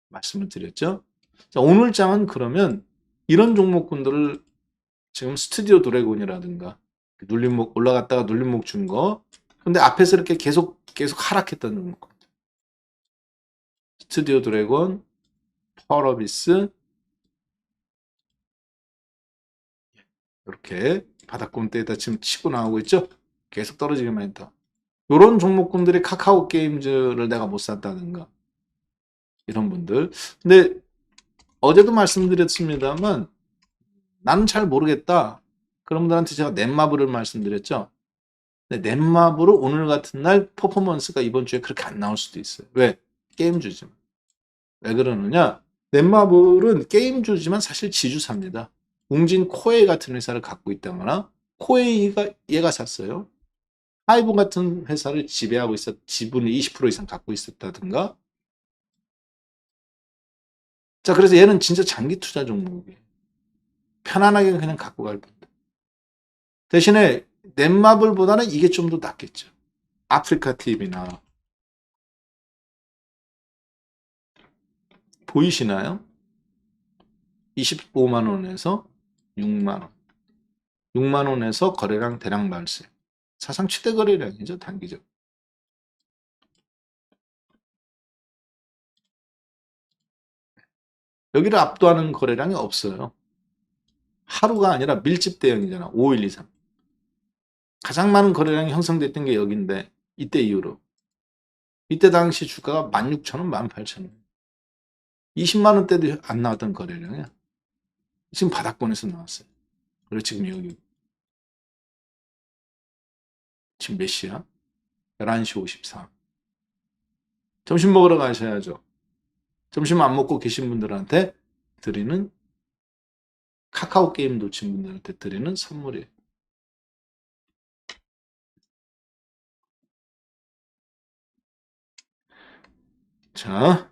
말씀을 드렸죠. 자, 오늘 장은 그러면 이런 종목군들을 지금 스튜디오 드래곤이라든가 눌림목 올라갔다가 눌림목 준 거. 근데 앞에서 이렇게 계속 하락했던 종목. 스튜디오 드래곤, 펄어비스 이렇게 바닥권대에다 지금 치고 나오고 있죠. 계속 떨어지기만 했다. 이런 종목군들이 카카오 게임즈를 내가 못 샀다든가 이런 분들. 근데 어제도 말씀드렸습니다만 나는 잘 모르겠다. 그런 분들한테 제가 넷마블을 말씀드렸죠. 근데 넷마블은 오늘 같은 날 퍼포먼스가 이번 주에 그렇게 안 나올 수도 있어요. 왜? 게임주지만. 왜 그러느냐? 넷마블은 게임주지만 사실 지주사입니다. 웅진 코웨이 같은 회사를 갖고 있다거나 코웨이가 얘가 샀어요. 하이브 같은 회사를 지배하고 지분을 20% 이상 갖고 있었다든가. 자, 그래서 얘는 진짜 장기 투자 종목이에요. 편안하게 그냥 갖고 갈 뿐. 대신에 넷마블보다는 이게 좀 더 낫겠죠. 아프리카 TV나 보이시나요? 25만 원에서 6만 원. 6만 원에서 거래량 대량 발생. 사상 최대 거래량이죠, 단기적. 여기를 압도하는 거래량이 없어요. 하루가 아니라 밀집 대형이잖아. 5일 이상. 가장 많은 거래량이 형성됐던 게 여기인데 이때 이후로. 이때 당시 주가가 16,000원, 18,000원. 20만 원대도 안 나왔던 거래량이야. 지금 바닥권에서 나왔어요. 그리고 지금 여기 지금 몇 시야? 11시 54. 점심 먹으러 가셔야죠. 점심 안 먹고 계신 분들한테 드리는 카카오 게임 놓친 분들한테 드리는 선물이에요. 자,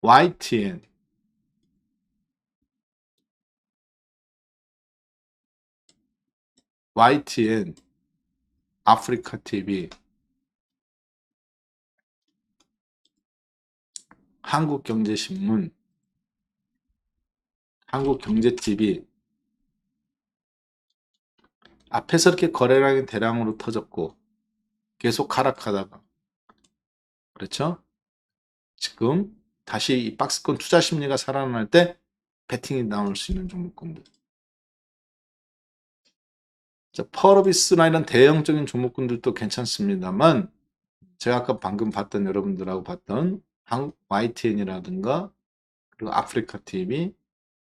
YTN 아프리카 TV 한국경제신문 한국경제TV 앞에서 이렇게 거래량이 대량으로 터졌고 계속 하락하다가 그렇죠? 지금 다시 이 박스권 투자 심리가 살아날 때 베팅이 나올 수 있는 종목군들. 자, 펄어비스나 이런 대형적인 종목군들도 괜찮습니다만 제가 아까 방금 봤던 여러분들하고 봤던 한국 YTN이라든가 그리고 아프리카 TV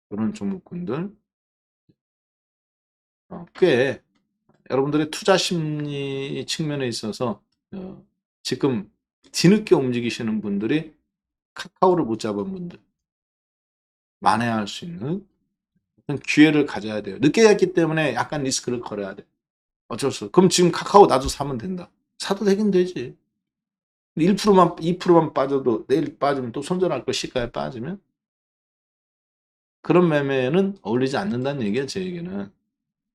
이런 종목군들 꽤 여러분들의 투자 심리 측면에 있어서 지금 뒤늦게 움직이시는 분들이 카카오를 못 잡은 분들 만회할 수 있는 기회를 가져야 돼요. 늦게 했기 때문에 약간 리스크를 걸어야 돼. 어쩔 수 없어. 그럼 지금 카카오 나도 사면 된다. 사도 되긴 되지. 1%만 2%만 빠져도 내일 빠지면 또 손절할 거 시가에 빠지면 그런 매매는 어울리지 않는다는 얘기예요. 제 얘기는.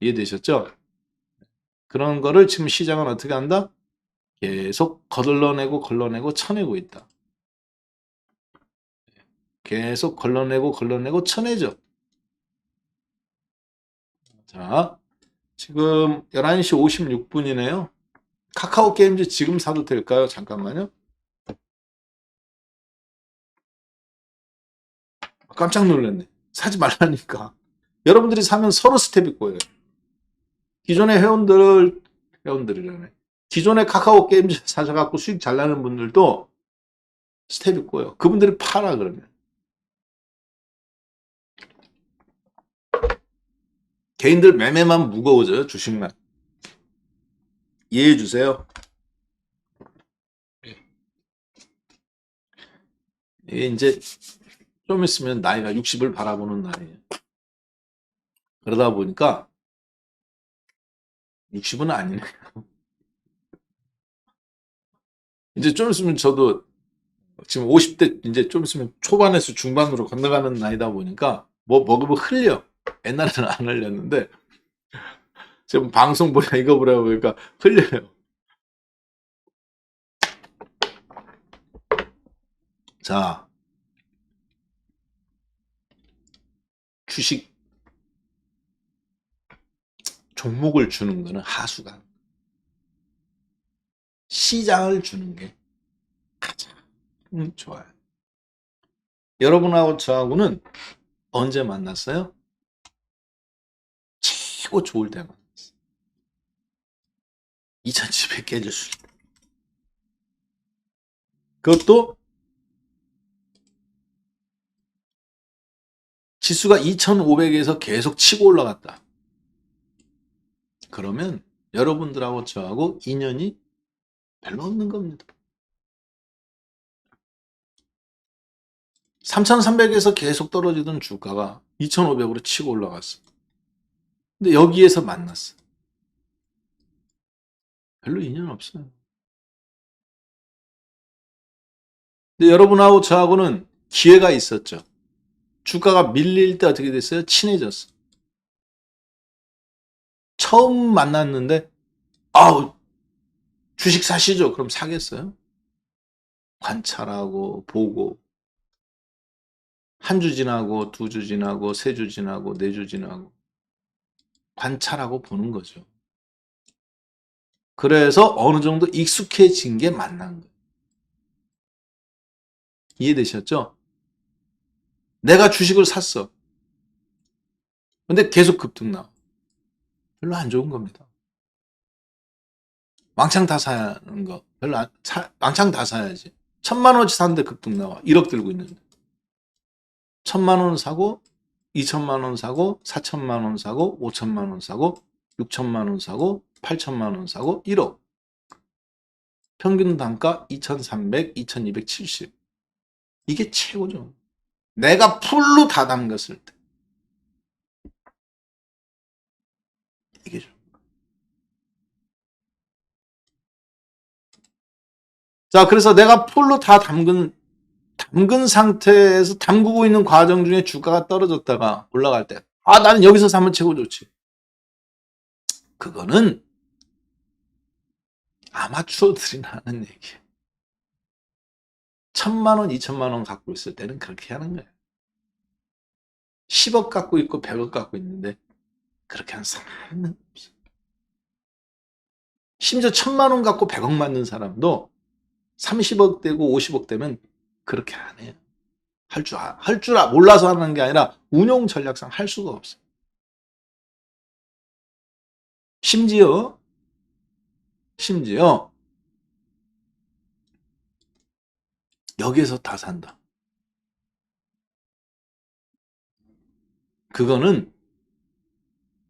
이해되셨죠? 그런 거를 지금 시장은 어떻게 한다? 계속 걸러내고 쳐내고 있다. 계속 걸러내고 쳐내죠. 자, 지금 11시 56분이네요. 카카오 게임즈 지금 사도 될까요? 잠깐만요. 깜짝 놀랐네. 사지 말라니까. 여러분들이 사면 서로 스텝이 꼬여요. 기존의 회원들이라네. 기존의 카카오 게임즈 사셔갖고 수익 잘 나는 분들도 스텝이 꼬여. 그분들이 팔아, 그러면. 개인들 매매만 무거워져요, 주식만. 이해해 주세요. 이게 이제 좀 있으면 나이가 60을 바라보는 나이에요. 그러다 보니까 60은 아니네. 이제 좀 있으면 저도 지금 50대 이제 좀 있으면 초반에서 중반으로 건너가는 나이다 보니까 뭐 먹으면 흘려. 옛날에는 안 흘렸는데 지금 방송 보냐 이거 보라 보니까 흘려요. 자, 주식 종목을 주는 거는 하수가 시장을 주는 게 가장 좋아요. 여러분하고 저하고는 언제 만났어요? 최고 좋을 때 만났어요. 2700 깨졌을 때. 그것도 지수가 2500에서 계속 치고 올라갔다. 그러면 여러분들하고 저하고 인연이 별로 없는 겁니다. 3300에서 계속 떨어지던 주가가 2500으로 치고 올라갔어. 근데 여기에서 만났어. 별로 인연 없어요. 근데 여러분하고 저하고는 기회가 있었죠. 주가가 밀릴 때 어떻게 됐어요? 친해졌어. 처음 만났는데 아우 주식 사시죠. 그럼 사겠어요? 관찰하고 보고 한 주 지나고 두 주 지나고 세 주 지나고 네 주 지나고 관찰하고 보는 거죠. 그래서 어느 정도 익숙해진 게 만난 거예요. 이해되셨죠? 내가 주식을 샀어. 근데 계속 급등 나와. 별로 안 좋은 겁니다. 왕창 다 사는 거. 별로 왕창 다 사야지. 1000만 원어치 샀는데 급등 나와. 1억 들고 있는데. 1000만 원 사고 2천만 원 사고 4천만 원 사고 5천만 원 사고 6천만 원 사고 8천만 원 사고 1억. 평균 단가 2300, 2270. 이게 최고죠. 내가 풀로 다 담갔을 때. 이게 죠. 자, 그래서 내가 풀로 다 담근 상태에서 담그고 있는 과정 중에 주가가 떨어졌다가 올라갈 때, 아, 나는 여기서 사면 최고 좋지. 그거는 아마추어들이 하는 얘기예요. 1000만 원, 2천만 원 갖고 있을 때는 그렇게 하는 거예요. 10억 갖고 있고 100억 갖고 있는데 그렇게 하는 사람은 없어요. 심지어 1000만 원 갖고 100억 맞는 사람도 30억 되고 50억 되면 그렇게 안 해요. 할 줄 몰라서 하는 게 아니라 운용 전략상 할 수가 없어요. 심지어 여기에서 다 산다. 그거는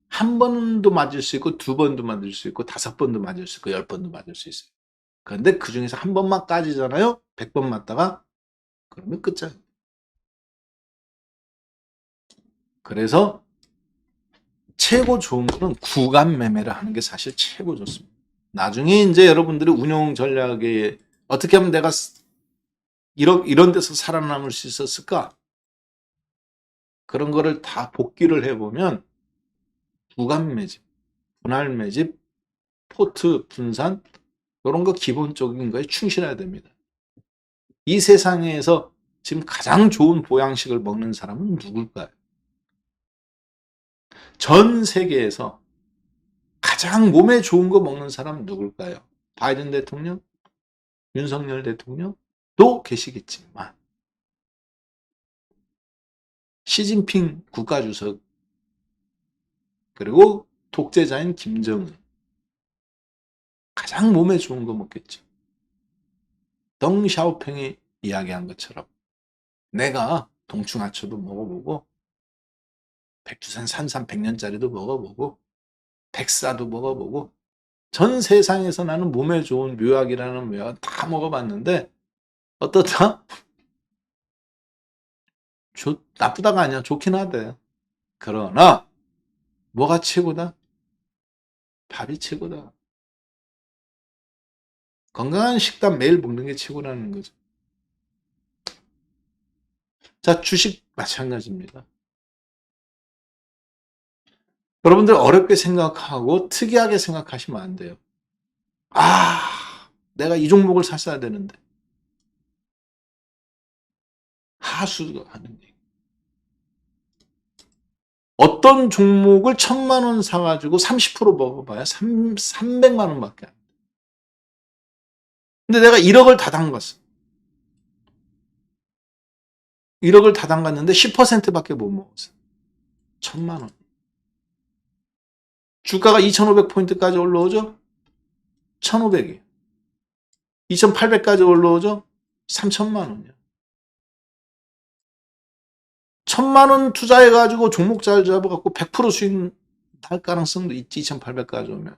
한 번도 맞을 수 있고 두 번도 맞을 수 있고 5번도 맞을 수 있고 10번도 맞을 수 있어요. 그런데 그 중에서 한 번만 까지잖아요. 100번 맞다가 그러면 끝장이에요. 그래서 최고 좋은 거는 구간 매매를 하는 게 사실 최고 좋습니다. 나중에 이제 여러분들이 운용 전략에 어떻게 하면 내가 이런 데서 살아남을 수 있었을까? 그런 거를 다 복기를 해보면 구간 매집, 분할 매집, 포트 분산 이런 거 기본적인 거에 충실해야 됩니다. 이 세상에서 지금 가장 좋은 보양식을 먹는 사람은 누굴까요? 전 세계에서 가장 몸에 좋은 거 먹는 사람은 누굴까요? 바이든 대통령, 윤석열 대통령도 계시겠지만 시진핑 국가주석 그리고 독재자인 김정은 가장 몸에 좋은 거 먹겠죠. 덩샤오팽이 이야기한 것처럼 내가 동충하초도 먹어보고 백두산 산삼 100년짜리도 먹어보고 백사도 먹어보고 전 세상에서 나는 몸에 좋은 묘약이라는 묘약 다 먹어봤는데 어떻다? 나쁘다가 아니야. 좋긴 하대. 그러나 뭐가 최고다? 밥이 최고다. 건강한 식단 매일 먹는 게 최고라는 거죠. 자, 주식 마찬가지입니다. 여러분들 어렵게 생각하고 특이하게 생각하시면 안 돼요. 내가 이 종목을 샀어야 되는데. 하수가 하는 얘기. 어떤 종목을 1,000만 원 사가지고 30% 먹어봐야 300만 원밖에 안 돼. 근데 내가 1억을 다 담갔어. 1억을 다 담갔는데 10%밖에 못 먹었어. 1,000만 원. 주가가 2,500포인트까지 올라오죠? 1,500이. 2,800까지 올라오죠? 3,000만 원이야. 1,000만 원 투자해가지고 종목 잘 잡아갖고 100% 수익 날 가능성도 있지. 2,800까지 오면.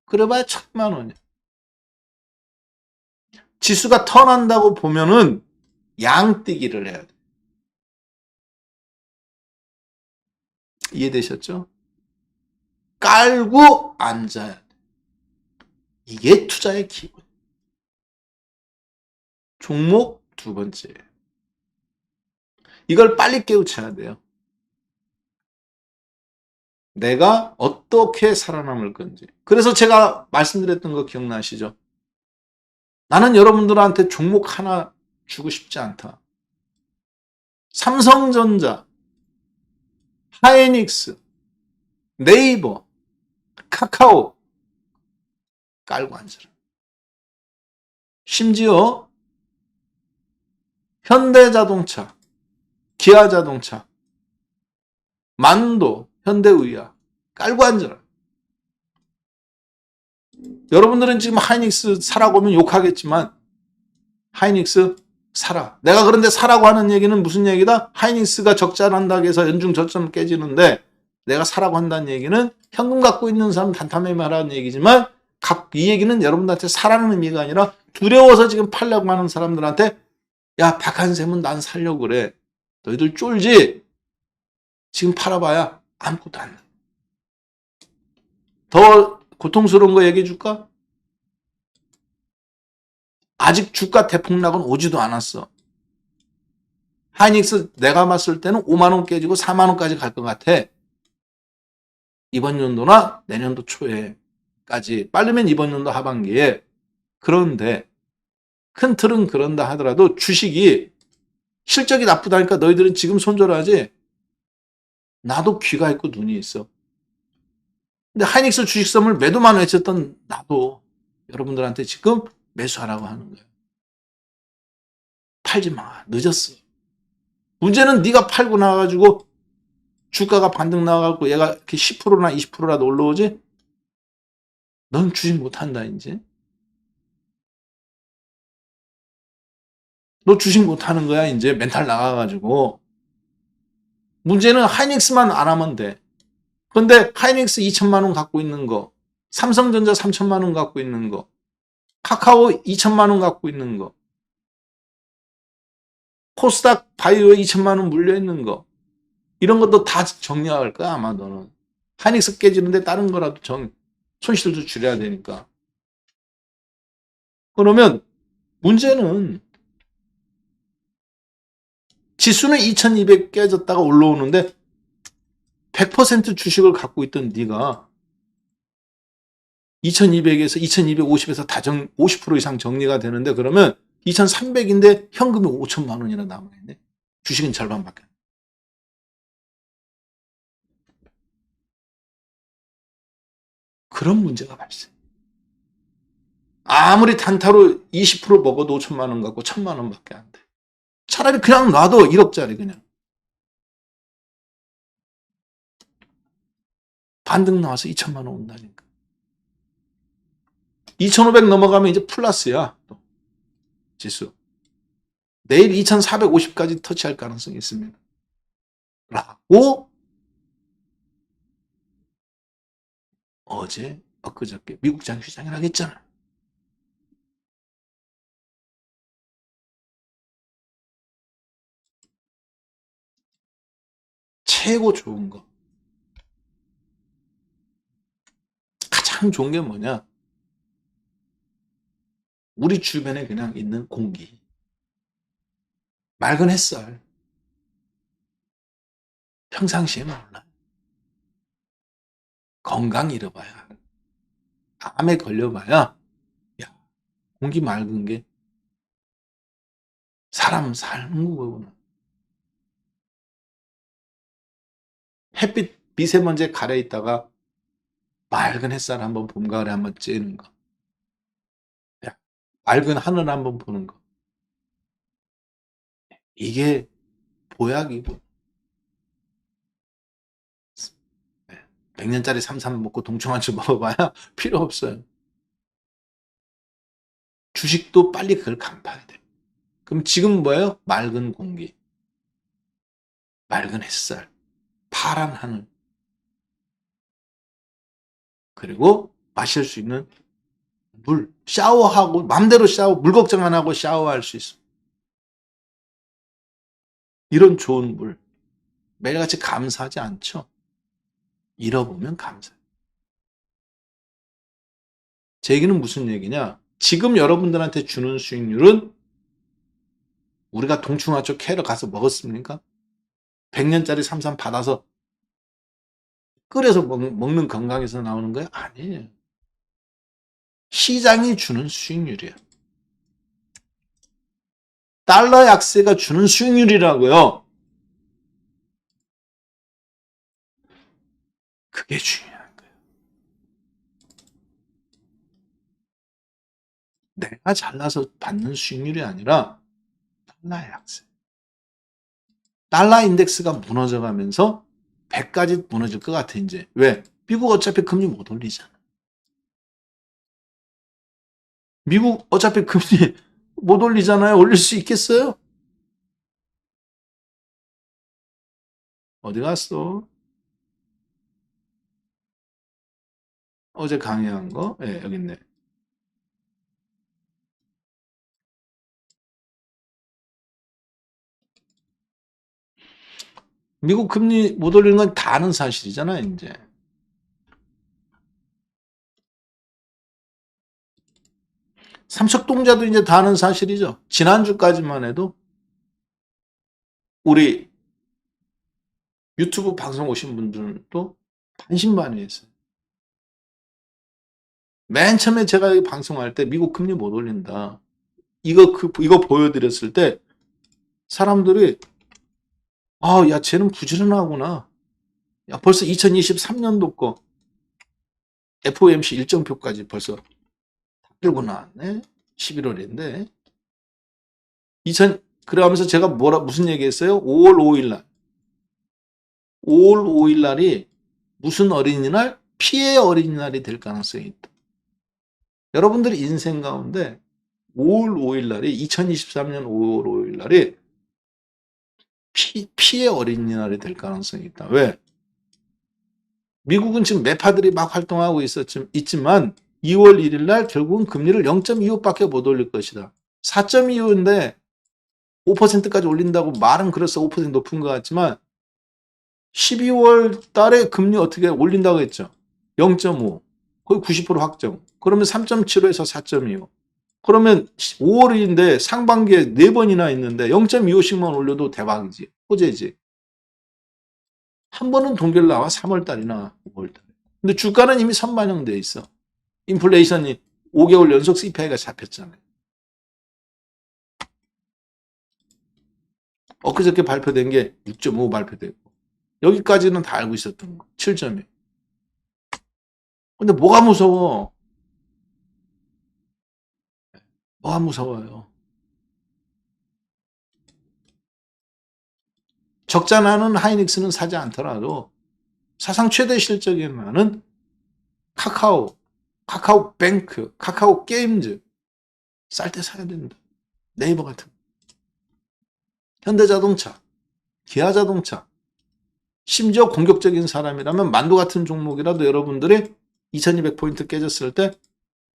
그래봐야 1,000만 원이야. 지수가 턴한다고 보면은 양뛰기를 해야 돼. 이해되셨죠? 깔고 앉아야 돼. 이게 투자의 기본. 종목 두 번째. 이걸 빨리 깨우쳐야 돼요. 내가 어떻게 살아남을 건지. 그래서 제가 말씀드렸던 거 기억나시죠? 나는 여러분들한테 종목 하나 주고 싶지 않다. 삼성전자, 하이닉스, 네이버, 카카오 깔고 앉으라. 심지어 현대자동차, 기아자동차, 만도, 현대의학 깔고 앉아라. 여러분들은 지금 하이닉스 사라고 하면 욕하겠지만 하이닉스 사라. 내가 그런데 사라고 하는 얘기는 무슨 얘기다? 하이닉스가 적자난다고 해서 연중 저점 깨지는데 내가 사라고 한다는 얘기는 현금 갖고 있는 사람 단타매 말하는 얘기지만 이 얘기는 여러분들한테 사라는 의미가 아니라 두려워서 지금 팔려고 하는 사람들한테 야, 박한샘은 난 살려고 그래. 너희들 쫄지? 지금 팔아봐야 아무것도 안 나. 더 고통스러운 거 얘기해 줄까? 아직 주가 대폭락은 오지도 않았어. 하이닉스 내가 봤을 때는 5만 원 깨지고 4만 원까지 갈 것 같아. 이번 연도나 내년도 초에까지. 빠르면 이번 연도 하반기에. 그런데 큰 틀은 그런다 하더라도 주식이 실적이 나쁘다니까 너희들은 지금 손절하지? 나도 귀가 있고 눈이 있어. 근데 하이닉스 주식선물 매도만 외쳤던 나도 여러분들한테 지금 매수하라고 하는 거예요. 팔지 마. 늦었어. 문제는 네가 팔고 나와가지고 주가가 반등 나와가지고 얘가 이렇게 10%나 20%라도 올라오지? 넌 주식 못한다 이제. 너 주식 못하는 거야 이제 멘탈 나가가지고. 문제는 하이닉스만 안 하면 돼. 근데 하이닉스 2천만 원 갖고 있는 거, 삼성전자 3천만 원 갖고 있는 거, 카카오 2천만 원 갖고 있는 거, 코스닥 바이오에 2천만 원 물려 있는 거, 이런 것도 다 정리할 거야 아마 너는. 하이닉스 깨지는데 다른 거라도 손실도 줄여야 되니까. 그러면 문제는 지수는 2200 깨졌다가 올라오는데 100% 주식을 갖고 있던 네가 2200에서 2250에서 50% 이상 정리가 되는데 그러면 2300인데 현금이 5천만 원이나 남아있네. 주식은 절반밖에. 그런 문제가 발생. 아무리 단타로 20% 먹어도 5천만 원 갖고 1,000만 원밖에 안 돼. 차라리 그냥 놔도 1억짜리 그냥. 반등 나와서 2천만 원 온다니까. 2,500 넘어가면 이제 플러스야. 또 지수. 내일 2,450까지 터치할 가능성이 있습니다. 라고 어제 엊그저께 미국 장시장이라고 했잖아. 최고 좋은 거. 가장 좋은 게 뭐냐? 우리 주변에 그냥 있는 공기. 맑은 햇살. 평상시에 몰라. 건강 잃어봐야. 암에 걸려봐야. 야, 공기 맑은 게 사람 삶는 거구나. 햇빛 미세먼지에 가려 있다가 맑은 햇살 한번 봄, 가을에 한번 쬐는 거. 야, 맑은 하늘 한번 보는 거. 이게 보약이고. 100년짜리 삼삼 먹고 동충하초 먹어봐야 필요 없어요. 주식도 빨리 그걸 간파해야 돼. 그럼 지금 뭐예요? 맑은 공기, 맑은 햇살, 파란 하늘, 그리고 마실 수 있는 물, 샤워하고 맘대로 물 걱정 안 하고 샤워할 수 있어. 이런 좋은 물 매일같이 감사하지 않죠? 잃어보면 감사해. 제 얘기는 무슨 얘기냐? 지금 여러분들한테 주는 수익률은 우리가 동충하초 캐러 가서 먹었습니까? 100년짜리 삼삼 받아서 끓여서 먹는 건강에서 나오는 거야? 아니에요. 시장이 주는 수익률이야. 달러 약세가 주는 수익률이라고요. 그게 중요한 거예요. 내가 잘나서 받는 수익률이 아니라 달러 약세. 달러 인덱스가 무너져가면서 100까지 무너질 것 같아 이제. 왜? 미국 어차피 금리 못 올리잖아. 미국 어차피 금리 못 올리잖아요. 올릴 수 있겠어요? 어디 갔어? 어제 강의한 거? 예, 여기 있네. 미국 금리 못 올리는 건 다 아는 사실이잖아요, 이제. 삼척동자도 이제 다 아는 사실이죠. 지난주까지만 해도 우리 유튜브 방송 오신 분들도 반신반의했어요. 맨 처음에 제가 이 방송할 때 미국 금리 못 올린다. 이거 보여드렸을 때 사람들이 야, 쟤는 부지런하구나. 야, 벌써 2023년도 거 FOMC 일정표까지 벌써 다 들고 나왔네. 11월인데. 그러면서 제가 무슨 얘기했어요? 5월 5일 날. 5월 5일 날이 무슨 어린이날? 피해 어린이날이 될 가능성이 있다. 여러분들의 인생 가운데 5월 5일 날이 2023년 5월 5일 날이 피해 어린이날이 될 가능성이 있다. 왜? 미국은 지금 매파들이 막 활동하고 있지만 2월 1일 날 결국은 금리를 0.25밖에 못 올릴 것이다. 4.25인데 5%까지 올린다고 말은 그래서 5% 높은 것 같지만 12월 달에 금리 어떻게 올린다고 했죠? 0.5. 거의 90% 확정. 그러면 3.75에서 4.25. 그러면 5월인데 상반기에 4번이나 있는데 0.25씩만 올려도 대박이지. 호재지. 한 번은 동결 나와 3월 달이나 5월 달. 근데 주가는 이미 선반영돼 있어. 인플레이션이 5개월 연속 CPI가 잡혔잖아요. 엊그저께 발표된 게 6.5 발표되고 여기까지는 다 알고 있었던 거. 7.2. 근데 뭐가 무서워? 뭐가 무서워요? 적자 나는 하이닉스는 사지 않더라도 사상 최대 실적이 많은 카카오 뱅크, 카카오 게임즈 쌀 때 사야 된다. 네이버 같은 거. 현대자동차, 기아자동차, 심지어 공격적인 사람이라면 만두 같은 종목이라도 여러분들이 2200포인트 깨졌을 때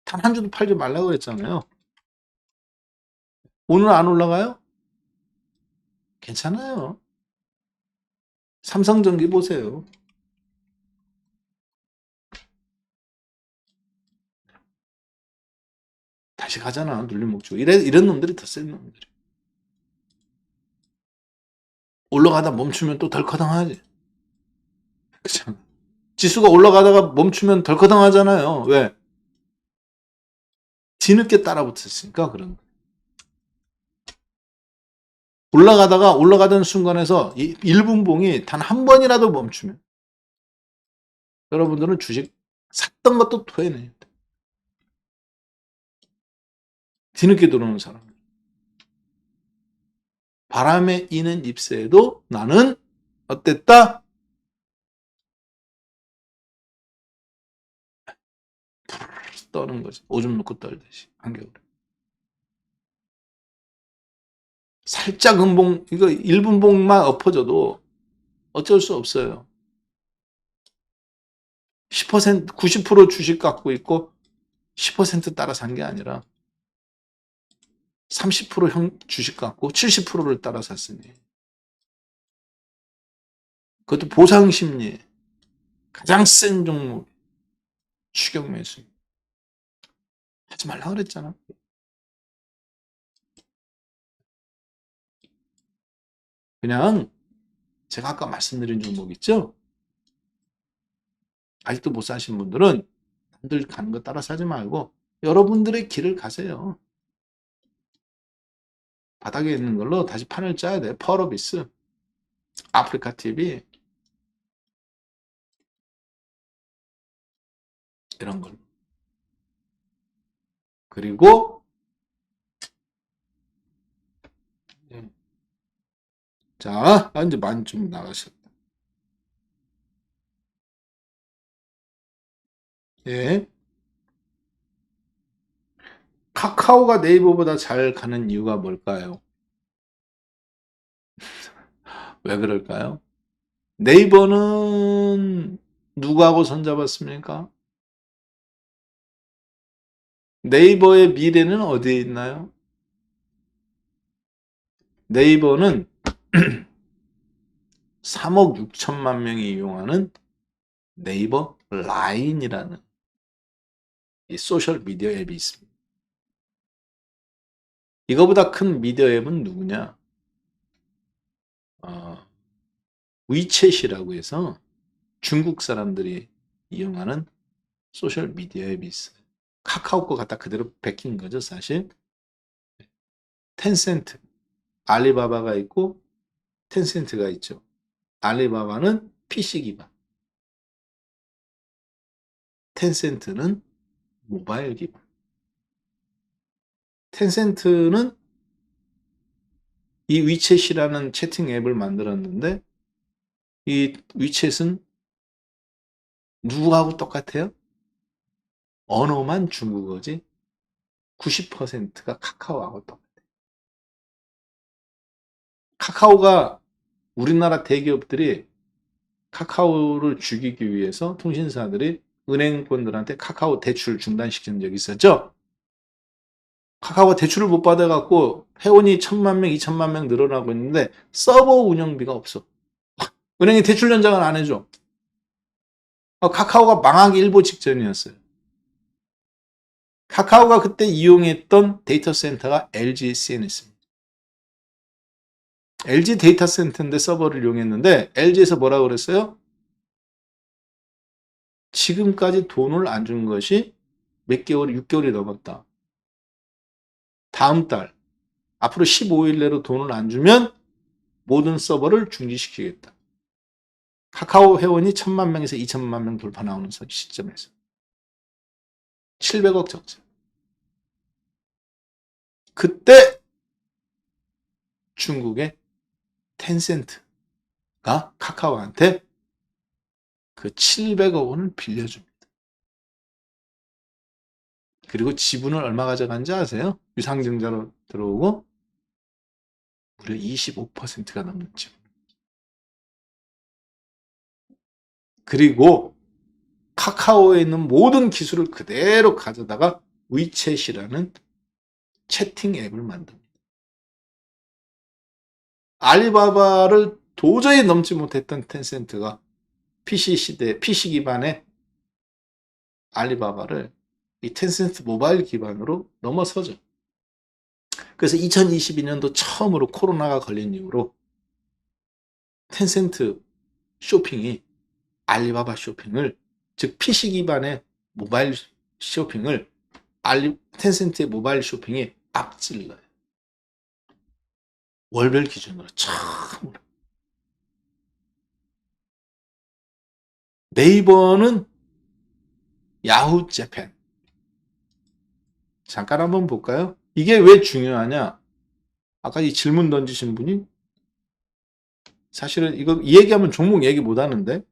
단 한 주도 팔지 말라고 그랬잖아요. 오늘 안 올라가요? 괜찮아요. 삼성전기 보세요. 다시 가잖아. 눌림 목줄. 이런 놈들이 더 센 놈들이. 올라가다 멈추면 또 덜커덩하지. 그렇잖아. 지수가 올라가다가 멈추면 덜커덩하잖아요. 왜? 뒤늦게 따라붙었으니까 그런 거예요. 올라가던 순간에서 1분봉이 단 한 번이라도 멈추면 여러분들은 주식 샀던 것도 토해내요. 뒤늦게 들어오는 사람. 바람에 이는 잎새에도 나는 어땠다? 떠는 거지. 오줌 놓고 떨듯이 한겨울에. 살짝 음봉, 이거 1분봉만 엎어져도 어쩔 수 없어요. 10%, 90% 주식 갖고 있고 10% 따라 산 게 아니라 30% 주식 갖고 70%를 따라 샀으니. 그것도 보상심리 가장 센 종목 추격 매수. 하지 말라 그랬잖아. 그냥 제가 아까 말씀드린 종목 있죠? 아직도 못 사신 분들은 남들 가는 거 따라 사지 말고 여러분들의 길을 가세요. 바닥에 있는 걸로 다시 판을 짜야 돼. 펄어비스, 아프리카 TV 이런 걸로. 그리고 자, 이제 많이 좀 나가셨다. 예. 카카오가 네이버보다 잘 가는 이유가 뭘까요? 왜 그럴까요? 네이버는 누구하고 손잡았습니까? 네이버의 미래는 어디에 있나요? 네이버는 3억 6천만 명이 이용하는 네이버 라인이라는 이 소셜 미디어 앱이 있습니다. 이거보다 큰 미디어 앱은 누구냐? 위챗이라고 해서 중국 사람들이 이용하는 소셜 미디어 앱이 있어요. 카카오 거 갖다 그대로 베낀 거죠, 사실. 텐센트, 알리바바가 있고 텐센트가 있죠. 알리바바는 PC 기반, 텐센트는 모바일 기반. 텐센트는 이 위챗이라는 채팅 앱을 만들었는데 이 위챗은 누구하고 똑같아요? 언어만 중국어지 90%가 카카오하고 똑같아요. 카카오가 우리나라 대기업들이 카카오를 죽이기 위해서 통신사들이 은행권들한테 카카오 대출 중단시킨 적이 있었죠. 카카오가 대출을 못 받아갖고 회원이 1,000만 명, 2,000만 명 늘어나고 있는데 서버 운영비가 없어. 은행이 대출 연장을 안 해줘. 카카오가 망하기 일보 직전이었어요. 카카오가 그때 이용했던 데이터 센터가 LG CNS입니다. LG 데이터 센터인데 서버를 이용했는데 LG에서 뭐라고 그랬어요? 지금까지 돈을 안 준 것이 몇 개월, 6개월이 넘었다. 다음 달, 앞으로 15일 내로 돈을 안 주면 모든 서버를 중지시키겠다. 카카오 회원이 1,000만 명에서 2,000만 명 돌파 나오는 시점에서 700억 적자. 그때 중국의 텐센트가 카카오한테 그 700억 원을 빌려줍니다. 그리고 지분을 얼마 가져간지 아세요? 유상증자로 들어오고 무려 25%가 넘는 지분. 그리고 카카오에 있는 모든 기술을 그대로 가져다가 위챗이라는 채팅 앱을 만듭니다. 알리바바를 도저히 넘지 못했던 텐센트가 PC 시대, PC 기반의 알리바바를 이 텐센트 모바일 기반으로 넘어서죠. 그래서 2022년도 처음으로 코로나가 걸린 이후로 텐센트 쇼핑이 알리바바 쇼핑을, 즉 PC 기반의 모바일 쇼핑을 텐센트의 모바일 쇼핑이 앞질러요. 월별 기준으로 처음으로. 네이버는 야후 재팬. 잠깐 한번 볼까요? 이게 왜 중요하냐? 아까 이 질문 던지신 분이 사실은 이거 이 얘기하면 종목 얘기 못 하는데,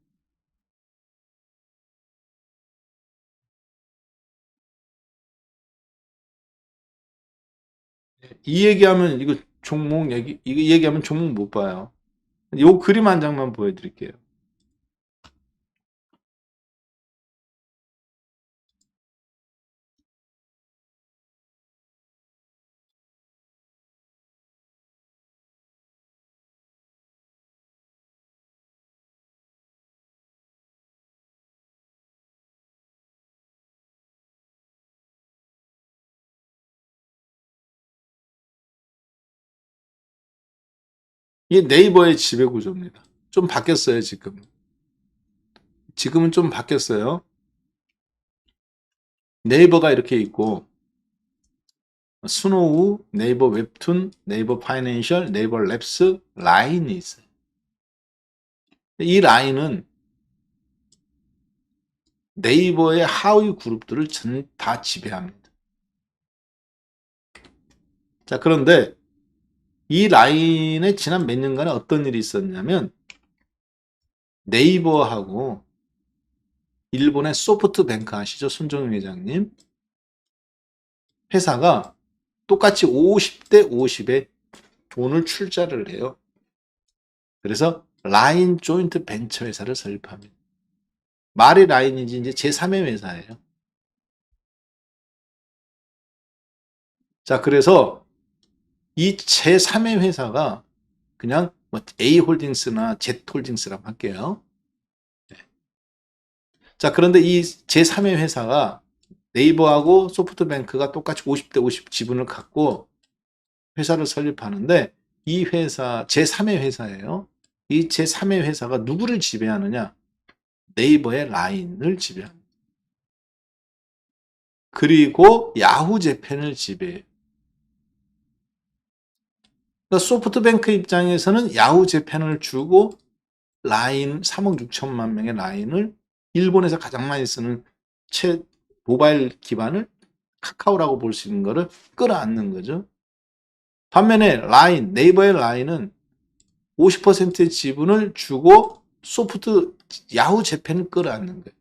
이 얘기하면 이거 종목 얘기, 이거 얘기하면 종목 못 봐요. 요 그림 한 장만 보여드릴게요. 이게 네이버의 지배 구조입니다. 좀 바뀌었어요, 지금. 지금은 좀 바뀌었어요. 네이버가 이렇게 있고, 스노우, 네이버 웹툰, 네이버 파이낸셜, 네이버 랩스, 라인이 있어요. 이 라인은 네이버의 하위 그룹들을 다 지배합니다. 자, 그런데 이 라인에 지난 몇 년간에 어떤 일이 있었냐면, 네이버하고 일본의 소프트뱅크 아시죠? 손정희 회장님. 회사가 똑같이 50대 50에 돈을 출자를 해요. 그래서 라인 조인트 벤처 회사를 설립합니다. 말이 라인인지 이제 제3의 회사예요. 자, 그래서 이 제3의 회사가 그냥 뭐 A홀딩스나 Z홀딩스라고 할게요. 네. 자, 그런데 이 제3의 회사가 네이버하고 소프트뱅크가 똑같이 50대 50 지분을 갖고 회사를 설립하는데, 이 회사 제3의 회사예요. 이 제3의 회사가 누구를 지배하느냐? 네이버의 라인을 지배합니다. 그리고 야후 재팬을 지배해요. 그러니까 소프트뱅크 입장에서는 야후 재팬을 주고 라인 3억 6천만 명의 라인을, 일본에서 가장 많이 쓰는 모바일 기반을 카카오라고 볼 수 있는 거를 끌어안는 거죠. 반면에 네이버의 라인은 50%의 지분을 주고 야후 재팬을 끌어안는 거예요.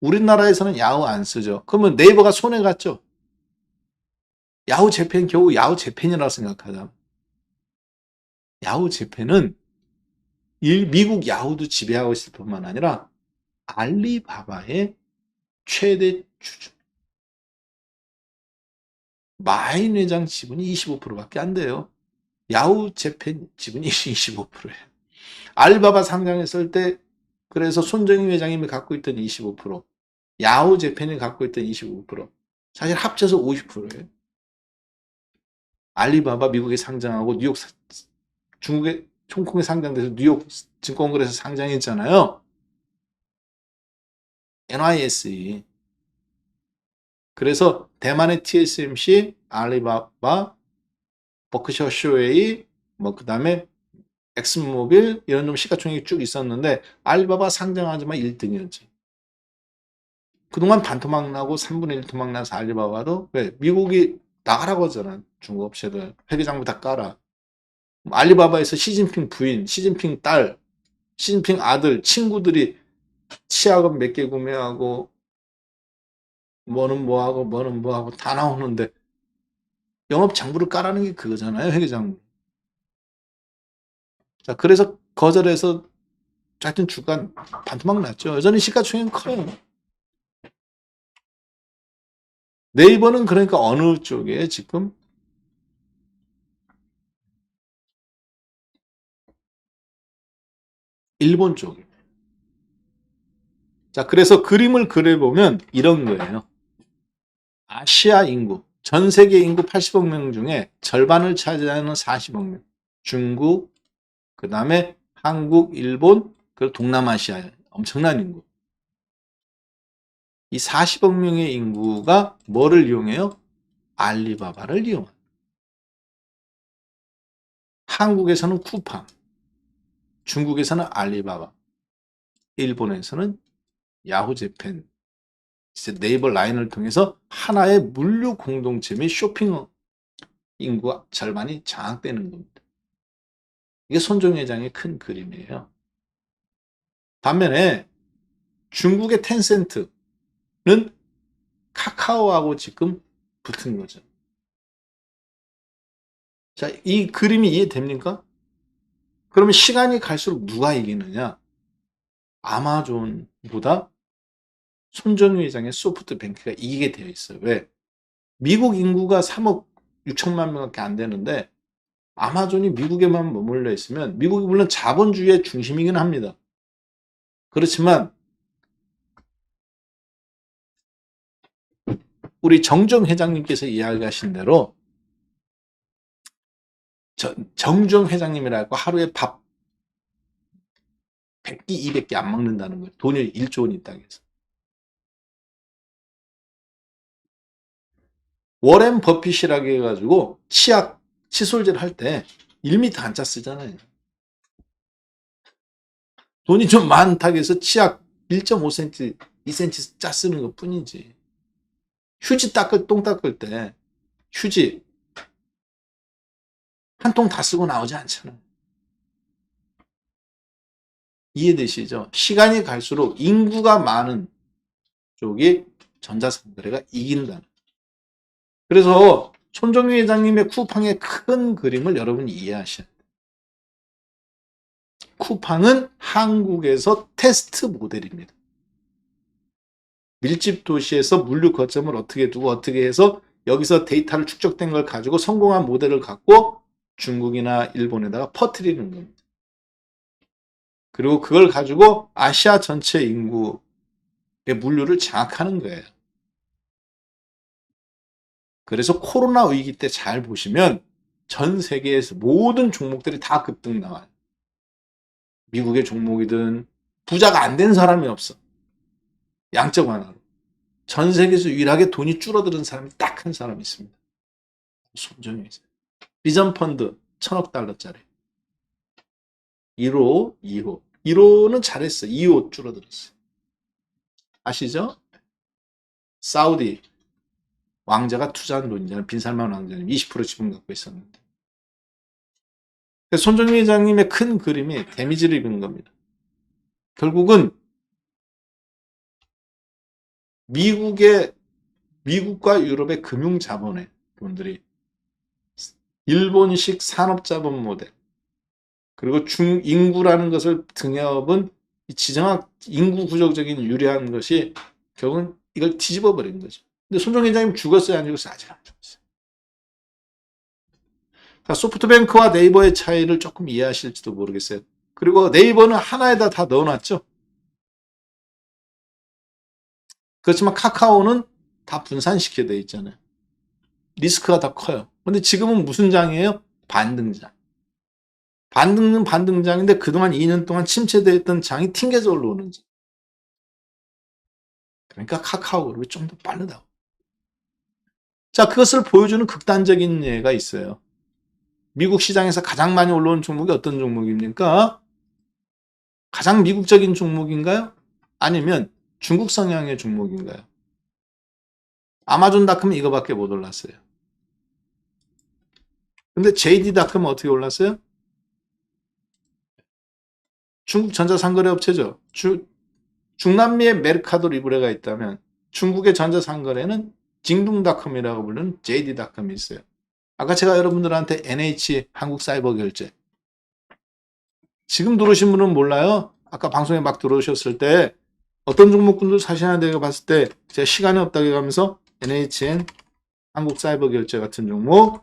우리나라에서는 야후 안 쓰죠. 그러면 네이버가 손해 갔죠. 야후 재팬 겨우 야후 재팬이라고 생각하자. 야후 재팬은 미국 야후도 지배하고 있을 뿐만 아니라 알리바바의 최대 주주. 마인 회장 지분이 25%밖에 안 돼요. 야후 재팬 지분이 25%예요. 알리바바 상장했을 때 그래서 손정희 회장님이 갖고 있던 25%, 야후 재팬이 갖고 있던 25%, 사실 합쳐서 50%예요. 알리바바 미국에 상장하고 중국에 홍콩에 상장돼서 뉴욕 증권거래소 상장했잖아요. NYSE. 그래서 대만의 TSMC, 알리바바, 버크셔 쇼웨이, 뭐 그다음에 엑슨모빌 이런 좀 시가총액이 쭉 있었는데 알리바바 상장하자마자 1등이었지. 그동안 반토막 나고 3분의 1 토막 나서 알리바바도 왜 미국이 나가라고 하잖아. 중국 업체들 회계장부 다 깔아. 알리바바에서 시진핑 부인, 시진핑 딸, 시진핑 아들, 친구들이 치약은 몇 개 구매하고 뭐는 뭐하고 뭐는 뭐하고 다 나오는데 영업장부를 까라는 게 그거잖아요. 회계장부. 자, 그래서 거절해서 하여튼 주가 반토막 났죠. 여전히 시가총액은 커요. 네이버는 그러니까 어느 쪽에 지금 일본 쪽이에요. 자, 그래서 그림을 그려보면 이런 거예요. 아시아 인구, 전 세계 인구 80억 명 중에 절반을 차지하는 40억 명. 중국, 그 다음에 한국, 일본, 그리고 동남아시아 엄청난 인구. 이 40억 명의 인구가 뭐를 이용해요? 알리바바를 이용합니다. 한국에서는 쿠팡, 중국에서는 알리바바, 일본에서는 야후재팬, 네이버 라인을 통해서 하나의 물류 공동체 및 쇼핑 인구가 절반이 장악되는 겁니다. 이게 손정 회장의 큰 그림이에요. 반면에 중국의 텐센트는 카카오하고 지금 붙은 거죠. 자, 이 그림이 이해됩니까? 그러면 시간이 갈수록 누가 이기느냐? 아마존보다 손정유 회장의 소프트뱅크가 이기게 되어 있어요. 왜? 미국 인구가 3억 6천만 명밖에 안 되는데 아마존이 미국에만 머물러 있으면 미국이 물론 자본주의의 중심이긴 합니다. 그렇지만 우리 정정 회장님께서 이야기하신 대로 정정 회장님이라고 하루에 밥 100끼, 200끼 안 먹는다는 거예요. 돈이 1조 원 있다고 해서. 워렌 버핏이라고 해가지고 치약, 칫솔질 할 때 1m 한자 쓰잖아요. 돈이 좀 많다고 해서 치약 1.5cm, 2cm 짜 쓰는 것 뿐이지. 휴지 똥 닦을 때 휴지 한 통 다 쓰고 나오지 않잖아요. 이해되시죠? 시간이 갈수록 인구가 많은 쪽이 전자상거래가 이긴다는. 그래서 손정유 회장님의 쿠팡의 큰 그림을 여러분이 이해하셔야 돼요. 쿠팡은 한국에서 테스트 모델입니다. 밀집 도시에서 물류 거점을 어떻게 두고 어떻게 해서 여기서 데이터를 축적된 걸 가지고 성공한 모델을 갖고 중국이나 일본에다가 퍼뜨리는 겁니다. 그리고 그걸 가지고 아시아 전체 인구의 물류를 장악하는 거예요. 그래서 코로나 위기 때 잘 보시면 전 세계에서 모든 종목들이 다 급등 나와요. 미국의 종목이든 부자가 안 된 사람이 없어. 양적 완화로. 전 세계에서 유일하게 돈이 줄어드는 사람이 딱 한 사람이 있습니다. 손정유 회장. 비전 펀드 1000억 달러짜리. 1호, 2호. 1호는 잘했어. 2호 줄어들었어. 아시죠? 사우디 왕자가 투자한 돈이잖아요. 빈살만 왕자님 20% 지분 갖고 있었는데. 손정유 회장님의 큰 그림이 데미지를 입은 겁니다. 결국은 미국과 유럽의 금융자본의 돈들이 일본식 산업자본 모델 그리고 중인구라는 것을 등에업은 지정학 인구 구조적인 유리한 것이 결국은 이걸 뒤집어 버린 거죠. 근데 손정 회장님 죽었어요, 안 죽었어요? 아직 안 죽었어요. 소프트뱅크와 네이버의 차이를 조금 이해하실지도 모르겠어요. 그리고 네이버는 하나에다 다 넣어놨죠. 그렇지만 카카오는 다 분산시켜 돼 있잖아요. 리스크가 더 커요. 근데 지금은 무슨 장이에요? 반등장. 반등은 반등장인데 그동안 2년 동안 침체되었던 장이 튕겨져 올라오는 장. 그러니까 카카오 그룹이 좀 더 빠르다고. 자, 그것을 보여주는 극단적인 예가 있어요. 미국 시장에서 가장 많이 올라온 종목이 어떤 종목입니까? 가장 미국적인 종목인가요? 아니면 중국 성향의 종목인가요? 아마존닷컴은 이거밖에 못 올랐어요. 근데 JD닷컴은 어떻게 올랐어요? 중국 전자상거래 업체죠. 중남미에 메르카도 리브레가 있다면 중국의 전자상거래는 징둥닷컴이라고 부르는 JD닷컴이 있어요. 아까 제가 여러분들한테 NH 한국사이버결제 지금 들어오신 분은 몰라요. 아까 방송에 막 들어오셨을 때 어떤 종목군들 사시나 내가 봤을 때 제가 시간이 없다고 해가면서 NHN 한국사이버결제 같은 종목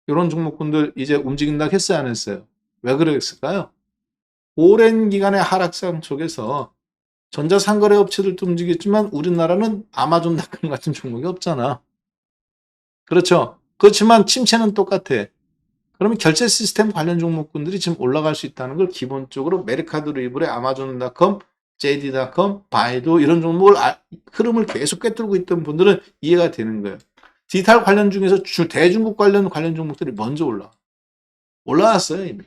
이런 종목군들 이제 움직인다고 했어요, 안 했어요? 왜 그랬을까요? 오랜 기간의 하락상 속에서 전자상거래 업체들도 움직였지만 우리나라는 아마존닷컴 같은 종목이 없잖아. 그렇죠? 그렇지만 침체는 똑같아. 그러면 결제 시스템 관련 종목군들이 지금 올라갈 수 있다는 걸 기본적으로 메르카도 리브레, 아마존닷컴, JD.com, 바이두 이런 종목을 흐름을 계속 꿰뚫고 있던 분들은 이해가 되는 거예요. 디지털 관련 중에서 대중국 관련 종목들이 먼저 올라왔어요 이미.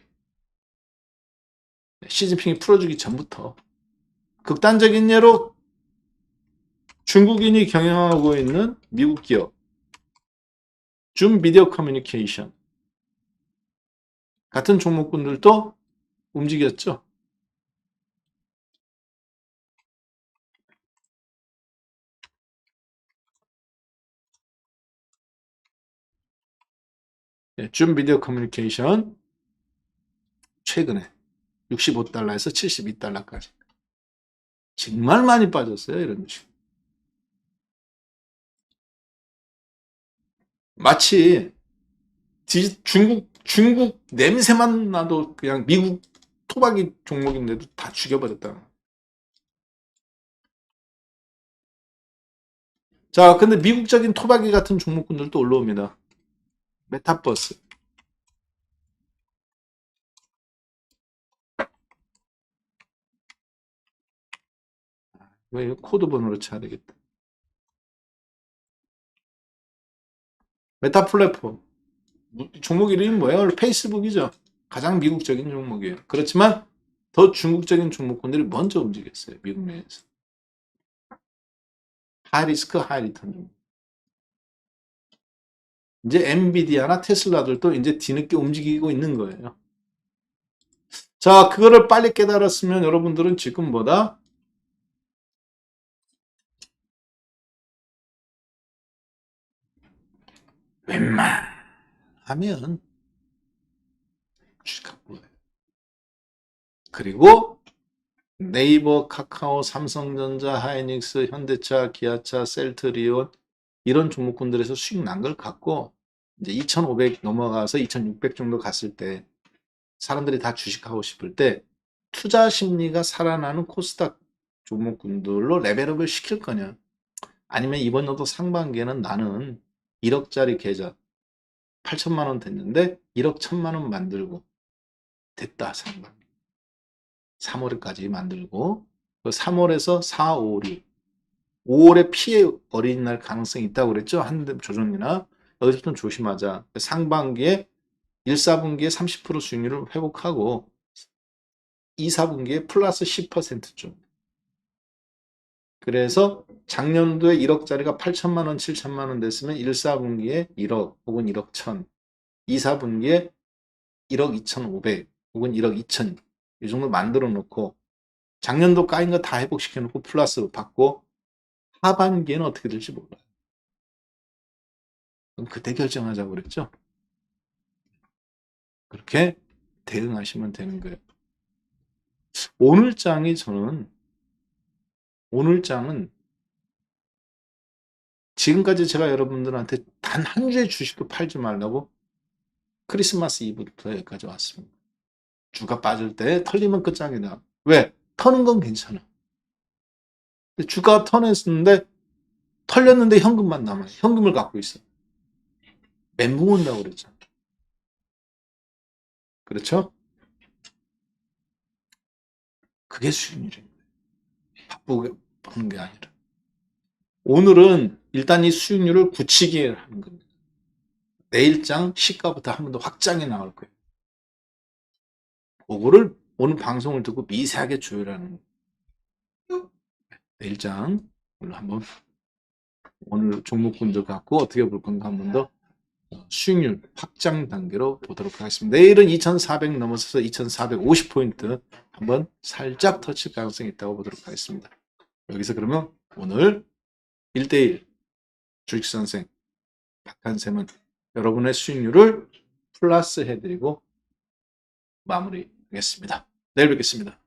시진핑이 풀어주기 전부터. 극단적인 예로 중국인이 경영하고 있는 미국 기업 줌 비디오 커뮤니케이션 같은 종목군들도 움직였죠. 줌 비디오 커뮤니케이션 최근에 65달러에서 72달러까지 정말 많이 빠졌어요. 이런 주식. 마치 중국 냄새만 나도 그냥 미국 토박이 종목인데도 다 죽여버렸다는 거예요. 자, 근데 미국적인 토박이 같은 종목군들도 올라옵니다. 메타버스. 왜 코드 번호로 쳐야 되겠다. 메타 플랫폼. 종목 이름이 뭐예요? 페이스북이죠. 가장 미국적인 종목이에요. 그렇지만 더 중국적인 종목군들이 먼저 움직였어요. 미국 내에서. 하이리스크, 하이리턴 종목. 이제 엔비디아나 테슬라들도 이제 뒤늦게 움직이고 있는 거예요. 자, 그거를 빨리 깨달았으면 여러분들은 지금보다 웬만하면 주식하고 거예요. 그리고 네이버, 카카오, 삼성전자, 하이닉스, 현대차, 기아차, 셀트리온 이런 종목군들에서 수익 난 걸 갖고 이제 2,500 넘어가서 2,600 정도 갔을 때 사람들이 다 주식하고 싶을 때 투자 심리가 살아나는 코스닥 종목군들로 레벨업을 시킬 거냐, 아니면 이번 연도 상반기에는 나는 1억짜리 계좌 8천만 원 됐는데 1억 1천만 원 만들고 됐다 상반기 3월까지 만들고 3월에서 4, 5, 6 5월에 피해 어린이날 가능성이 있다고 그랬죠. 한대 조정이나 여기서 좀 조심하자. 상반기에 1, 4분기에 30% 수익률을 회복하고 2, 4분기에 플러스 10%좀. 그래서 작년도에 1억짜리가 8천만 원, 7천만 원 됐으면 1, 4분기에 1억 혹은 1억 1천, 2, 4분기에 1억 2,500 혹은 1억 2천 이 정도 만들어 놓고 작년도 까인 거 다 회복시켜 놓고 플러스 받고 하반기에는 어떻게 될지 몰라요. 그럼 그때 결정하자고 그랬죠. 그렇게 대응하시면 되는 거예요. 오늘 장은 지금까지 제가 여러분들한테 단 한 주의 주식도 팔지 말라고 크리스마스 이브부터 여기까지 왔습니다. 주가 빠질 때 털리면 끝장이다. 왜? 터는 건 괜찮아. 주가 턴했는데 털렸는데 현금만 남아요. 현금을 갖고 있어. 멘붕 온다고 그랬죠. 그렇죠? 그게 수익률입니다. 바쁘게 버는 게 아니라. 오늘은 일단 이 수익률을 굳히게 하는 겁니다. 내일장 시가부터 한 번 더 확장해 나올 거예요. 그거를 오늘 방송을 듣고 미세하게 조율하는 거예요. 내일장 한번 오늘 종목군들 갖고 어떻게 볼 건가 한 번 더 수익률 확장 단계로 보도록 하겠습니다. 내일은 2,400 넘어서서 2,450포인트 한번 살짝 터칠 가능성이 있다고 보도록 하겠습니다. 여기서 그러면 오늘 1대1 주식선생 박한샘은 여러분의 수익률을 플러스 해드리고 마무리하겠습니다. 내일 뵙겠습니다.